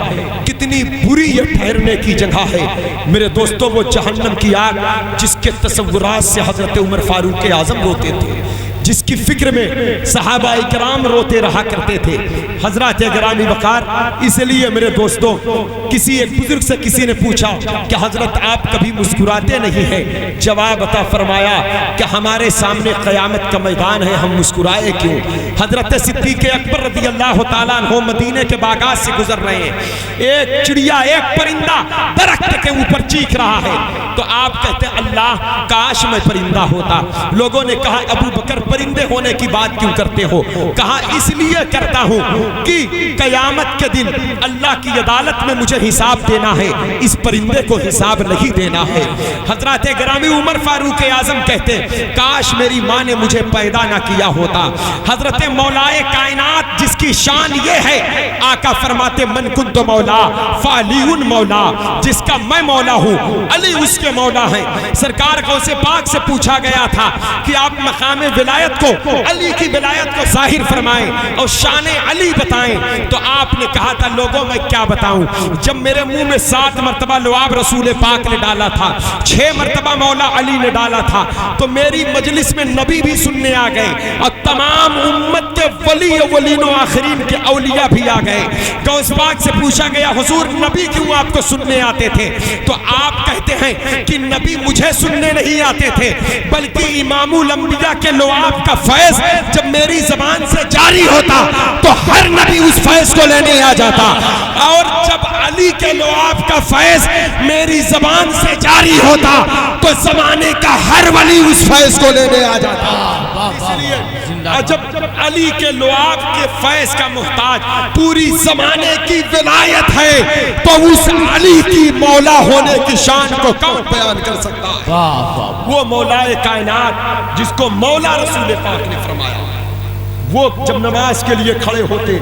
کتنی بری یہ ٹھہرنے کی جگہ ہے۔ میرے دوستو وہ جہنم کی آگ جس کے تصورات سے حضرت عمر فاروق اعظم روتے تھے، جس کی فکر میں صحابہ کرام روتے رہا کرتے تھے، حضرات گرامی وقار، اس لیے میرے دوستوں کسی ایک بزرگ سے کسی نے پوچھا کہ حضرت آپ کبھی مسکراتے نہیں ہیں؟ جواب عطا فرمایا کہ ہمارے سامنے قیامت کا میدان ہے، ہم مسکرائے کیوں؟ حضرت صدیق اکبر رضی اللہ تعالیٰ عنہ مدینے کے باغات سے گزر رہے ہیں، ایک چڑیا ایک پرندہ درخت کے اوپر چیخ رہا ہے، تو آپ کہتے ہیں اللہ کاش میں پرندہ ہوتا۔ لوگوں نے کہا ابو بکر پرندے ہونے کی بات کیوں کرتے ہو؟ کہا اس لیے کرتا ہوں کہ قیامت کے دن اللہ کی عدالت میں مجھے حساب دینا ہے، اس پرندے کو حساب نہیں دینا ہے۔ حضرات گرامی عمر فاروق اعظم کہتے کاش میری ماں نے مجھے پیدا نہ کیا ہوتا۔ حضرت مولائے کائنات جس کی شان یہ ہے، آقا فرماتے من کنت مولا فعلی مولا، جس کا میں مولا ہوں علی اس کے مولا ہے۔ سرکار غوث پاک سے پوچھا گیا تھا کہ آپ مقام ولایت کو، علی کی ولایت کو ظاہر فرمائیں اور شان علی بتائیں، تو آپ نے کہا تھا لوگوں میں کیا بتاؤں، جب میرے منہ میں 7 مرتبہ لعاب رسول پاک نے ڈالا تھا، 6 مرتبہ مولا علی نے ڈالا تھا، تو میری مجلس میں نبی بھی سننے آ گئے اور تمام امت کے ولی اولین و آخرین کے اولیاء بھی آ گئے۔ غوث پاک سے پوچھا گیا حضور نبی کیوں آپ کو سننے آتے تھے؟ تو آپ کہتے ہیں کہ نبی مجھے سننے نہیں آتے تھے، بلکہ امام الانبیاء کے لعاب کا فیض جب میری زبان سے جاری ہوتا تو ہر نبی اس فیض کو لینے آ جاتا، اور جب علی کے لعاب کا فیض میری زبان سے جاری ہوتا تو زمانے کا ہر ولی اس فیض کو لینے آ جاتا۔ اس لیے جب علی کے لعاب کے فیض کا محتاج پوری زمانے کی ولایت ہے تو اس علی کی مولا ہونے کی شان کو کون بیان کر سکتا ہے؟ وہ مولائے کائنات جس کو مولا رسول پاک نے فرمایا، وہ جب نماز کے لیے کھڑے ہوتے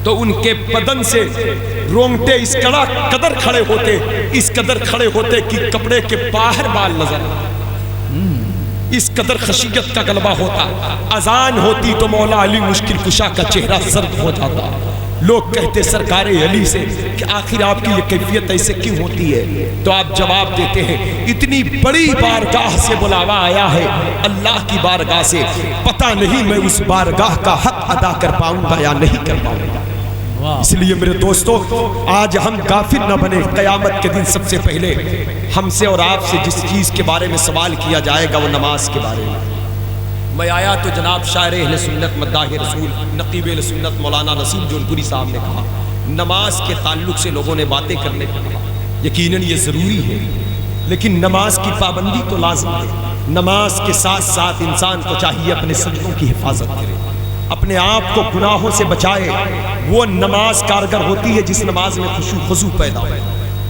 تو ان کے بدن سے رونگٹے اس قدر کھڑے ہوتے، اس قدر کھڑے ہوتے کہ کپڑے کے باہر بال نظر، اس قدر خشیت کا غلبہ ہوتا۔ اذان ہوتی تو مولا علی مشکل کشا کا چہرہ زرد ہو جاتا۔ لوگ کہتے سرکار علی سے کہ آخر آپ کی یہ کیفیت ایسے کیوں ہوتی ہے؟ تو آپ جواب دیتے ہیں اتنی بڑی بارگاہ سے بلاوا آیا ہے، اللہ کی بارگاہ سے، پتہ نہیں میں اس بارگاہ کا حق ادا کر پاؤں گا یا نہیں کر پاؤں گا۔ اس لیے میرے دوستو آج ہم غافل نہ بنے، قیامت کے دن سب سے پہلے ہم سے اور آپ سے جس چیز کے بارے میں سوال کیا جائے گا وہ نماز کے بارے میں۔ میں آیا تو جناب شاعر اہل سنت مداح رسول نقیب اہل سنت مولانا نصیر جونپوری صاحب نے کہا نماز کے تعلق سے لوگوں نے باتیں کرنے کو کہا، یقیناً یہ ضروری ہے، لیکن نماز کی پابندی تو لازم ہے۔ نماز کے ساتھ ساتھ انسان کو چاہیے اپنے سجدوں کی حفاظت کرے، اپنے آپ کو گناہوں سے بچائے۔ وہ نماز کارگر ہوتی ہے جس نماز میں خضوع پیدا ہو۔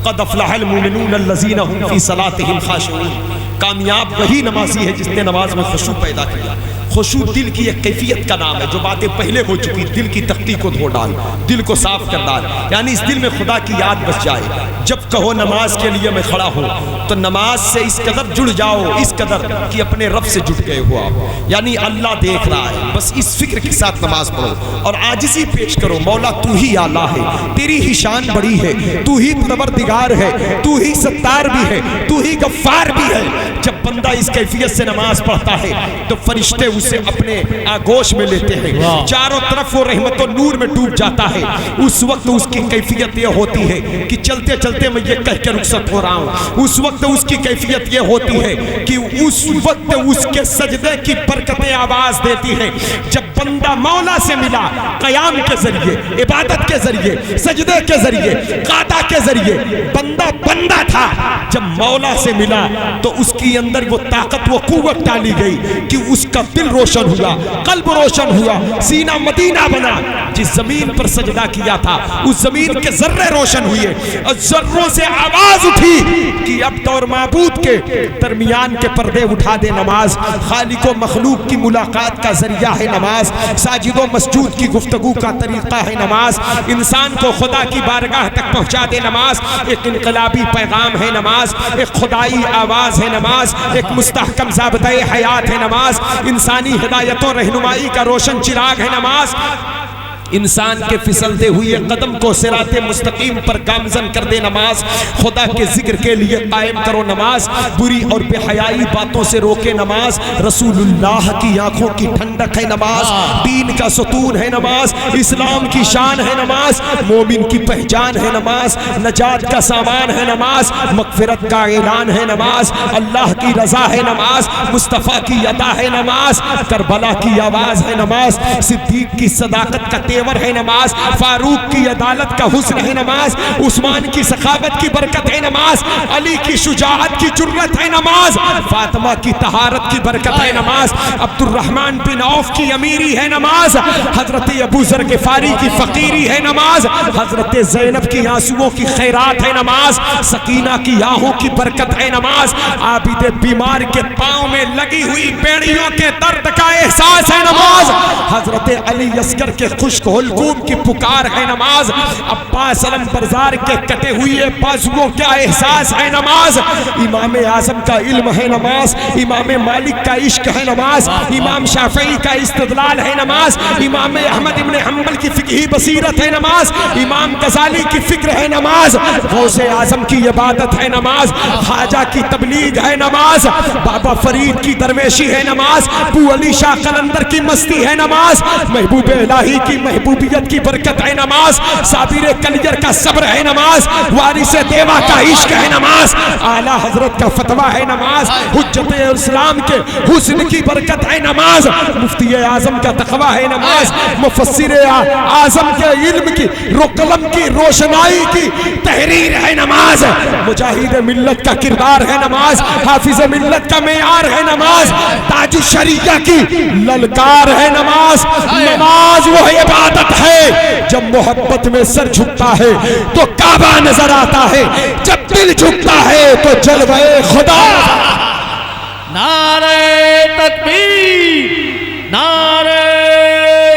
قد افلح المؤمنون الذین هم فی صلاتهم خاشعون، کامیاب وہی نمازی ہے جس نے نماز میں خشوع پیدا کیا۔ خشوع دل کی ایک کیفیت کا نام ہے، جو باتیں پہلے ہو چکی دل کی تختی کو دھو ڈال، دل کو صاف کر ڈال، یعنی اس دل میں خدا کی یاد بس جائے۔ جب کہو نماز کے لیے میں کھڑا ہوں تو نماز سے اس قدر جڑ جاؤ، اس قدر کہ اپنے رب سے جڑ گئے ہو آپ، یعنی اللہ دیکھ رہا ہے، بس اس فکر کے ساتھ نماز پڑھو اور عاجزی پیش کرو، مولا تو ہی اعلیٰ ہے، تیری ہی شان بڑی ہے، تو ہی پروردگار ہے، تو ہی ستار بھی ہے، تو ہی غفار بھی ہے۔ جب بندہ اس کیفیت سے نماز پڑھتا ہے تو فرشتے اسے اپنے آگوش میں لیتے ہیں، چاروں طرف وہ رحمت و نور میں ڈوب جاتا ہے۔ اس وقت اس کی کیفیت یہ ہوتی ہے کہ چلتے چلتے میں یہ کہہ کے رخصت ہو رہا ہوں۔ اس وقت اس کی کیفیت یہ ہوتی ہے کہ اس وقت اس کے سجدے کی برکتیں آواز دیتی ہیں۔ جب بندہ مولا سے ملا قیام کے ذریعے، عبادت کے ذریعے، سجدے کے ذریعے، قعدہ کے ذریعے، بندہ تھا جب مولا سے ملا تو اس کی اندر وہ طاقت و قوت ڈالی گئی کہ اس کا دل روشن ہوا، قلب روشن ہوا، سینہ مدینہ بنا۔ جس زمین پر سجدہ کیا تھا اس زمین کے ذرے روشن ہوئے اور ذروں سے آواز اٹھی کہ اب تو اور معبود کے درمیان کے پردے اٹھا دے نماز، خالق و مخلوق کی ملاقات کا ذریعہ ہے نماز، ساجد و مسجود کی گفتگو کا طریقہ ہے نماز، انسان کو خدا کی بارگاہ تک پہنچا دے نماز، ایک انقلابی پیغام ہے نماز، ایک خدائی آواز ہے نماز، ایک مستحکم ضابطۂ حیات ہے نماز، انسانی ہدایت و رہنمائی کا روشن چراغ ہے نماز، انسان کے پھسلتے ہوئے قدم کو صراط مستقیم پر گامزن کر دے نماز، خدا کے ذکر کے لیے قائم کرو نماز، بری اور بے حیائی باتوں سے روکے نماز، رسول اللہ کی آنکھوں کی ٹھنڈک ہے نماز، دین کا ستون ہے نماز، اسلام کی شان ہے نماز، مومن کی پہچان ہے نماز، نجات کا سامان ہے نماز، مغفرت کا اعلان ہے نماز، اللہ کی رضا ہے نماز، مصطفیٰ کی عطا ہے نماز، کربلا کی آواز ہے نماز، صدیق کی صداقت کا ہے نماز، فاروق کی عدالت کا حسن ہے نماز، عثمان کی سخاوت کی برکت ہے نماز، علی کی شجاعت کی جرت ہے نماز، فاطمہ کی طہارت کی برکت ہے نماز، عبد الرحمن بن عوف کی امیری ہے نماز، حضرت ابو ذر غفاری کی فقیری ہے نماز، حضرت زینب کی آنسوؤں کی خیرات ہے نماز، سکینہ کی آہوں کی برکت ہے نماز، عابد بیمار کے پاؤں میں لگی ہوئی بیڑیوں کے درد کا احساس ہے نماز، حضرت علی اصغر کے خشک حلقوم کی پکار ہے نماز، عباس علم برزار کے کٹے ہوئے بازوؤں کا احساس ہے نماز، امام اعظم کا علم ہے نماز، امام مالک کا عشق ہے نماز، امام شافعی کا استدلال ہے نماز، امام احمد ابن حنبل کی فقہی بصیرت ہے نماز، امام غزالی کی فکر ہے نماز، غوث اعظم کی عبادت ہے نماز، خواجہ کی تبلیغ ہے نماز، بابا فرید کی درویشی ہے نماز، ابو علی شاہ قلندر کی مستی ہے نماز، محبوب الہی کی محبوبیت کی برکت ہے نماز، صابر کلیر کا صبر ہے نماز، وارث دیوا کا عشق ہے نماز، اعلیٰ حضرت کا فتویٰ ہے نماز، حجت اسلام کے حسن کی برکت ہے نماز، مفتی اعظم کا تقویٰ ہے نماز، مفسر اعظم کے علم کی قلم کی روشنائی کی تحریر ہے نماز، مجاہد ملت کا کردار ہے نماز، حافظ ملت کا معیار ہے نماز، تاج الشریعہ کی للکار ہے نماز، نماز وہ عبادت ہے جب محبت میں سر جھکتا ہے تو کعبہ نظر آتا ہے، جب دل جھکتا ہے تو جلوہ خدا۔ نعرہ تکبیر، نعرہ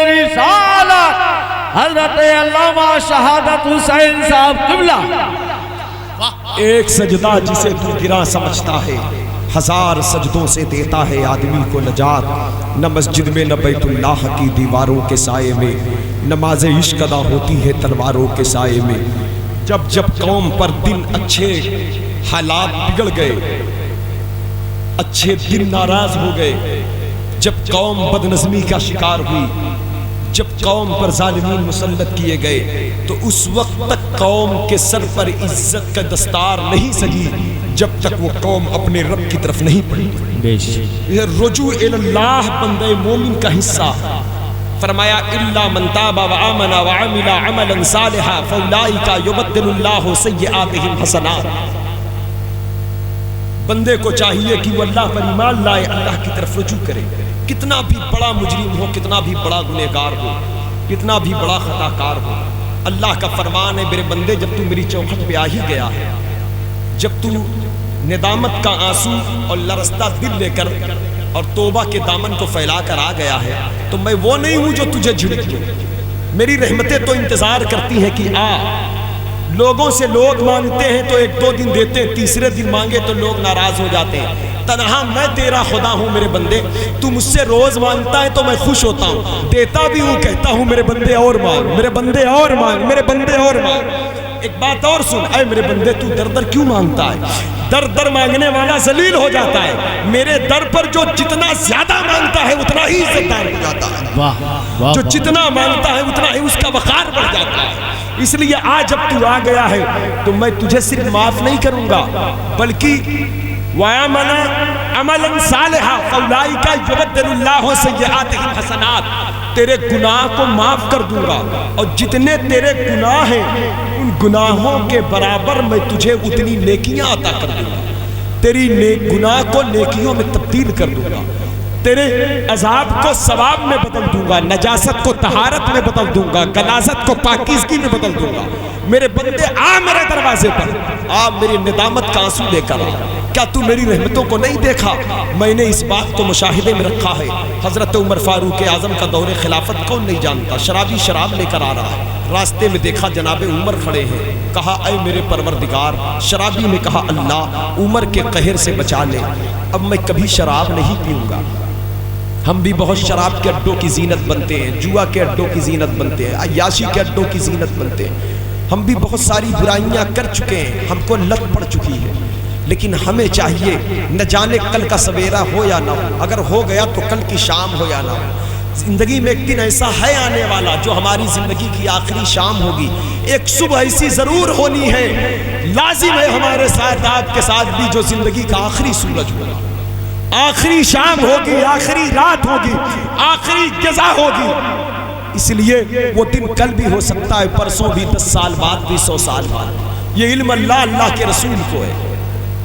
رسالت، حضرت علامہ شہادت حسین صاحب قبلہ۔ ایک سجدہ جسے تو گرا سمجھتا ہے، ہزار سجدوں سے دیتا ہے آدمی کو نجات، نہ مسجد میں نہ بیت اللہ کی دیواروں کے سائے میں، نماز عشق ادا ہوتی ہے تلواروں کے سائے میں۔ جب جب قوم پر دن اچھے حالات بگڑ گئے، اچھے دن ناراض ہو گئے، جب قوم بدنظمی کا شکار ہوئی، جب قوم پر ظالمین مسلط کیے گئے، تو اس وقت تک قوم کے سر پر عزت کا دستار نہیں سجی جب تک وہ قوم اپنے رب کی طرف نہیں پڑھی۔ یہ رجوع اللہ بندے مومن کا حصہ۔ فرمایا الا من تاب وآمن وعمل عملا صالحا فاولئک یبدل اللہ سیئاتہم حسنات۔ بندے کو چاہیے کہ وہ اللہ پر ایمان لائے، اللہ کی طرف رجوع کرے، کتنا بھی بڑا مجرم ہو، کتنا بھی بڑا گنہگار ہو، کتنا بھی بڑا خطا کار ہو۔ اللہ کا فرمان ہے میرے بندے، جب تو میری چوکھٹ پہ آ ہی گیا ہے، جب تو ندامت کا آنسو اور لرزتا دل لے کر اور توبہ کے دامن کو پھیلا کر آ گیا ہے، تو میں وہ نہیں ہوں جو تجھے جھڑک دوں۔ میری رحمتیں تو انتظار کرتی ہیں کہ آ۔ لوگوں سے لوگ مانگتے ہیں تو ایک دو دن دیتے ہیں، تیسرے دن مانگے تو لوگ ناراض ہو جاتے ہیں۔ تنہا میں تیرا خدا ہوں میرے بندے، تو مجھ سے روز مانگتا ہے تو میں خوش ہوتا ہوں، دیتا بھی ہوں، کہتا ہوں میرے بندے اور مانگ، میرے بندے اور مانگ، میرے بندے اور مانگ۔ ایک بات اور سن، اے میرے بندے تو در در کیوں مانگتا ہے؟ در در مانگنے والا ذلیل ہو جاتا ہے، میرے در پر جو جتنا زیادہ مانگتا ہے اتنا ہی عزتدار ہو جاتا ہے، جو جتنا مانگتا ہے اتنا ہی اس کا وقار بڑھ جاتا ہے۔ اس لیے آج جب تو آ گیا ہے تو میں تجھے صرف معاف نہیں کروں گا، بلکہ وَعَمَلَ عَمَلًا صَالِحًا فَأُولَئِكَ يُبَدِّلُ اللَّهُ سَيِّئَاتِهِمْ حَسَنَاتٍ۔ تیرے گناہ کو معاف کر دوں گا، اور جتنے تیرے گناہ ہیں ان گناہوں کے برابر میں تجھے اتنی نیکیاں عطا کر دوں گا، تیری گناہ کو نیکیوں میں تبدیل کر دوں گا، تیرے عذاب کو ثواب میں بدل دوں گا، نجاست کو طہارت میں بدل دوں گا، غلاظت کو پاکیزگی میں بدل دوں گا۔ میرے بندے آ میرے دروازے پر، آ میری ندامت کا آنسو لے کر آ۔ کیا تو میری رحمتوں کو نہیں دیکھا؟ میں نے اس بات کو مشاہدے میں رکھا ہے، حضرت عمر فاروق اعظم کا دور خلافت کون نہیں جانتا؟ شرابی شراب لے کر آ رہا ہے، راستے میں دیکھا جناب عمر کھڑے ہیں، کہا اے میرے پروردگار، شرابی نے کہا اللہ عمر کے قہر سے بچا لے، اب میں کبھی شراب نہیں پیوں گا۔ ہم بھی بہت شراب کے اڈوں کی زینت بنتے ہیں، جوا کے اڈوں کی زینت بنتے ہیں، عیاشی کے اڈوں کی زینت بنتے ہیں، ہم بھی بہت ساری برائیاں کر چکے ہیں، ہم کو لت پڑ چکی ہے، لیکن ہمیں چاہیے نہ جانے کل کا سویرا ہو یا نہ ہو، اگر ہو گیا تو کل کی شام ہو یا نہ ہو، زندگی میں ایک دن ایسا ہے آنے والا جو ہماری زندگی کی آخری شام ہوگی، ایک صبح ایسی ضرور ہونی ہے، لازم ہے ہمارے ساتھ آپ کے ساتھ بھی، جو زندگی کا آخری سورج ہوگا، آخری شام ہوگی، آخری رات ہوگی، آخری غذا ہوگی۔ اس لیے وہ دن کل بھی ہو سکتا ہے، پرسوں بھی، 10 سال بعد بھی، 100 سال بعد، یہ علم اللہ کے رسول کو ہے،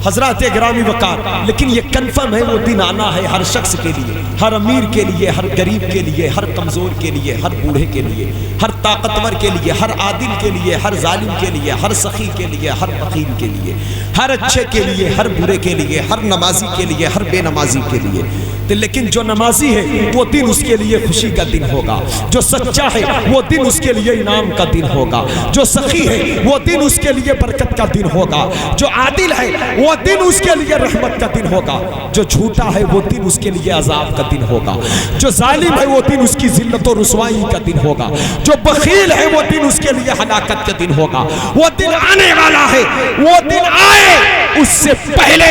حضرات گرامی وقار، لیکن یہ کنفرم ہے وہ دن آنا ہے ہر شخص کے لیے، ہر امیر کے لیے، ہر غریب کے لیے، ہر کمزور کے لیے، ہر بوڑھے کے لیے، ہر طاقتور کے لیے، ہر عادل کے لیے، ہر ظالم کے لیے، ہر سخی کے لیے، ہر فقیر کے لیے، ہر اچھے کے لیے، ہر برے کے لیے، ہر نمازی کے لیے، ہر بے نمازی کے لیے۔ لیکن جو نمازی ہے وہ دن اس کے لیے خوشی کا دن ہوگا، جو سچا ہے وہ دن اس کے لیے انعام کا دن ہوگا، جو سخی ہے وہ دن اس کے لیے برکت کا دن ہوگا، جو عادل ہے وہ دن اس کے لیے رحمت کا دن ہوگا، جو جھوٹا ہے وہ دن اس کے لیے عذاب کا دن ہوگا، جو ظالم ہے وہ دن اس کی ذلت و رسوائی کا دن ہوگا، جو بخیل ہے وہ دن اس کے لیے ہلاکت کا دن ہوگا۔ وہ دن آنے والا ہے، وہ دن آئے اس سے پہلے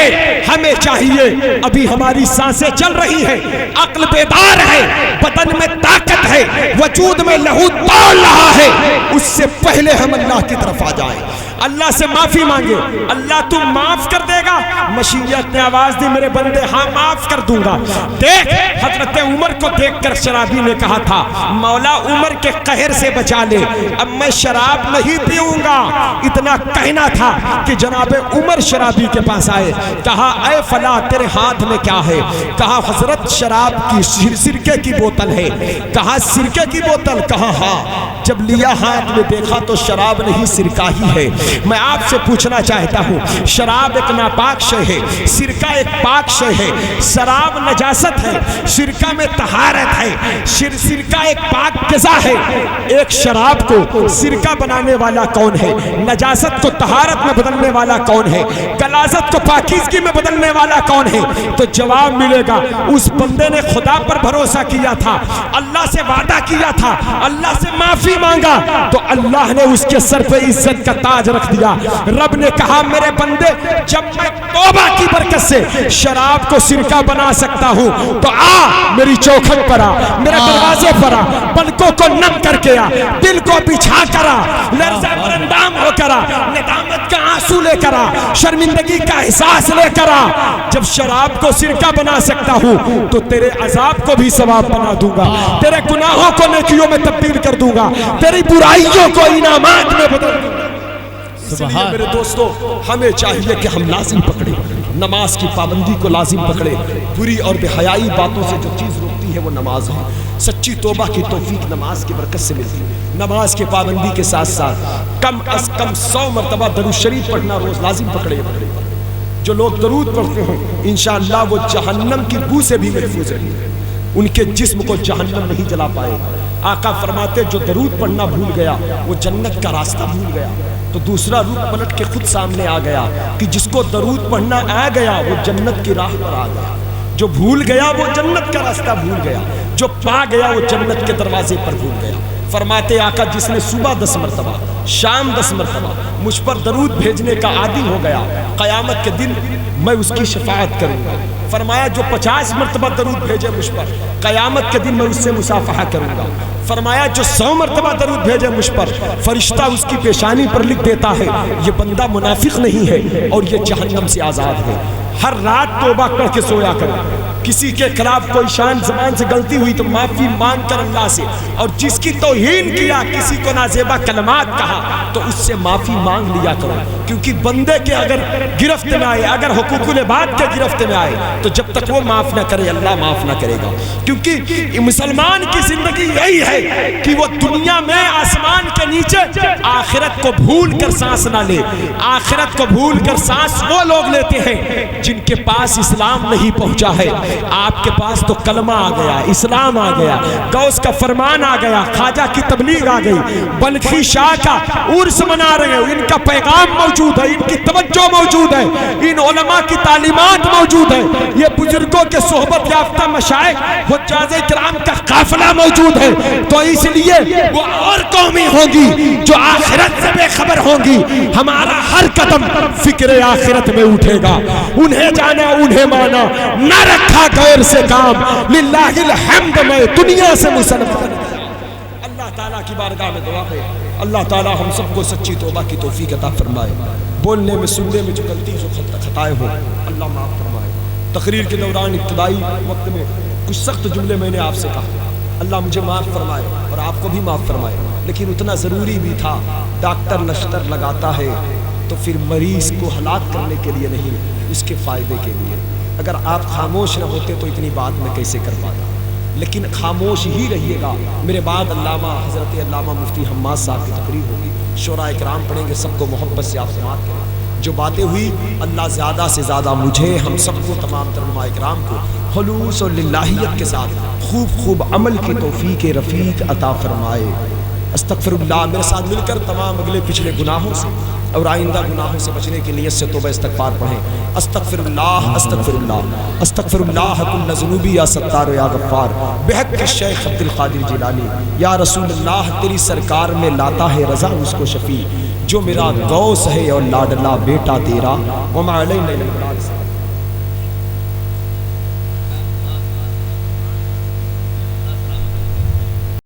ہمیں چاہیے، ابھی ہماری سانسیں چل رہی ہے، عقل بیدار ہے، بدن میں طاقت ہے، وجود میں لہو دوڑ رہا ہے، اس سے پہلے ہم اللہ کی طرف آ جائیں، اللہ سے معافی مانگے، اللہ تو معاف کر دے گا۔ مشیت نے آواز دی میرے بندے ہاں معاف کر دوں گا۔ دیکھ حضرت عمر کو دیکھ کر شرابی نے کہا تھا مولا عمر کے قہر سے بچا لے، اب میں شراب نہیں پیوں گا۔ اتنا کہنا تھا کہ جناب عمر شرابی کے پاس آئے، کہا اے فلاں تیرے ہاتھ میں کیا ہے؟ کہا حضرت شراب کی سرکے کی بوتل ہے۔ کہا سرکے کی بوتل؟ کہا ہاں۔ جب لیا ہاتھ میں دیکھا تو شراب نہیں سرکہ ہی ہے۔ میں آپ سے پوچھنا چاہتا ہوں، شراب ایک ناپاک شے ہے، سرکہ ایک پاک شے ہے، شراب نجاست ہے، سرکہ میں طہارت ہے، سرکہ ایک پاک غذا ہے۔ ایک شراب کو سرکہ بنانے والا کون ہے؟ نجاست کو طہارت میں بدلنے والا کون ہے؟ غلاظت کو پاکیزگی میں بدلنے والا کون ہے؟ تو جواب ملے گا اس بندے نے خدا پر بھروسہ کیا تھا، اللہ سے وعدہ کیا تھا، اللہ سے معافی مانگا، تو اللہ نے اس کے سر پہ عزت کا تاج رکھ دیا۔ رب نے کہا میرے بندے جب میں توبہ کی برکت سے شراب کو سرکہ بنا سکتا ہوں تو آ میری چوکھٹ پر آ، میرے دروازے پر آ، پلکوں کو نم کر کے آ، دل کو بچھا کر آ، لرزہ پر اندام ہو کر آ، ندامت کا آنسو لے کر آ، شرمندگی کا احساس لے کر آ۔ جب شراب کو سرکہ بنا سکتا ہوں تو تیرے عذاب کو بھی ثواب بنا دوں گا، تیرے گناہوں کو نیکیوں میں تبدیل کر دوں گا، تیری برائیوں کو انعامات میں بدل دوں گا۔ اس لیے میرے دوستو ہمیں چاہیے کہ ہم لازم پکڑیں، نماز کی پابندی کو لازم پکڑیں۔ بری اور بے حیائی باتوں سے جو چیز روکتی ہے وہ نماز ہے۔ سچی توبہ کی توفیق نماز کی برکت سے ملتی ہے۔ نماز کی پابندی کے ساتھ ساتھ کم از کم 100 مرتبہ درود شریف پڑھنا روز لازم پکڑے۔ جو لوگ درود پڑھتے ہیں انشاءاللہ وہ جہنم کی بو سے بھی محفوظ ہیں، ان کے جسم کو جہنم نہیں جلا پائے۔ آقا فرماتے جو درود پڑھنا بھول گیا وہ جنت کا راستہ بھول گیا۔ تو دوسرا روپ پلٹ کے خود سامنے آ گیا کہ جس کو درود پڑھنا آ گیا وہ جنت کی راہ پر آ گیا، جو بھول گیا وہ جنت کا راستہ بھول گیا، جو پا گیا وہ جنت کے دروازے پر بھول گیا۔ فرماتے آقا جس نے صبح 10 مرتبہ شام 10 مرتبہ مجھ پر درود بھیجنے کا عادی ہو گیا، قیامت کے دن میں اس کی شفاعت کروں گا۔ فرمایا جو 50 مرتبہ درود بھیجے مجھ پر قیامت کے دن میں اس سے مصافحہ کروں گا۔ فرمایا جو 100 مرتبہ درود بھیجے مجھ پر فرشتہ اس کی پیشانی پر لکھ دیتا ہے یہ بندہ منافق نہیں ہے اور یہ جہنم سے آزاد ہے۔ ہر رات توبہ کر کے سویا کرو. کسی کے خلاف کوئی شان زبان سے غلطی ہوئی تو معافی مانگ کر اللہ سے, اور جس کی توہین کیا, کسی کو نازیبا کلمات کہا تو اس سے معافی مانگ لیا کرو. کیونکہ بندے کے اگر گرفت میں آئے, اگر حقوق العباد کے گرفت میں آئے تو جب تک وہ معاف نہ کرے اللہ معاف نہ کرے گا. کیونکہ مسلمان کی زندگی یہی ہے کہ وہ دنیا میں آسمان کے نیچے آخرت کو بھول کر سانس نہ لے. آخرت کو بھول کر سانس وہ لوگ لیتے ہیں جن کے پاس اسلام نہیں پہنچا ہے. آپ کے پاس تو کلمہ آ گیا, اسلام آ گیا, غوث کا فرمان آ گیا, خواجہ کی تبلیغ آ گئی, بلخی شاہ کا عرس منا رہے ہیں, ان کا پیغام موجود ہے, ان کی توجہ موجود ہے, ان علماء کی تعلیمات موجود ہے, یہ بزرگوں کے صحبت یافتہ مشائخ حجاز کرام کا قافلہ موجود ہے. تو اس لیے وہ اور قومی ہوں گی جو آخرت سے بے خبر ہوں گی. ہمارا ہر قدم فکر آخرت میں اٹھے گا. انہیں جانا انہیں مانا, نہ رکھا غیر سے کام, للہ الحمد میں دنیا سے مسلمان. اللہ تعالیٰ کی بارگاہ میں دعا ہے اللہ تعالیٰ ہم سب کو سچی توبہ کی توفیق عطا فرمائے. بولنے میں سننے میں جو غلطی جو خطائیں ہو اللہ معاف فرمائے. تقریر کے دوران ابتدائی وقت میں کچھ سخت جملے میں نے آپ سے کہا, اللہ مجھے معاف فرمائے اور آپ کو بھی معاف فرمائے, لیکن اتنا ضروری بھی تھا. ڈاکٹر لشکر لگاتا ہے تو پھر مریض کو ہلاک کرنے کے لیے نہیں, اس کے فائدے کے لیے. اگر آپ خاموش نہ ہوتے تو اتنی بات میں کیسے کر پاتا, لیکن خاموش ہی رہیے گا. میرے بعد علامہ حضرت علامہ مفتی حماد صاحب کی تقریر ہوگی, شعراء کرام پڑھیں گے, سب کو محبت سے آپ سماعت کریں. جو باتیں ہوئی اللہ زیادہ سے زیادہ مجھے, ہم سب کو, تمام تر علماء کرام کو خلوص اور للہیت کے ساتھ خوب عمل کی توفیق رفیق عطا فرمائے. استغفر اللہ. میرے ساتھ مل کر تمام اگلے پچھلے گناہوں سے اور آئندہ گناہوں سے بچنے کی نیت سے توبہ استغفار پڑھیں. استغفر اللہ استغفر اللہ استغفر اللہ کل ذنوبی یا ستار یا غفار بحق الشیخ عبد القادر جیلانی. یا رسول اللہ تیری سرکار میں لاتا ہے رضا اس کو شفیع, جو میرا غوث ہے اور لاڈلا بیٹا تیرا. وما علینا الا البلاغ.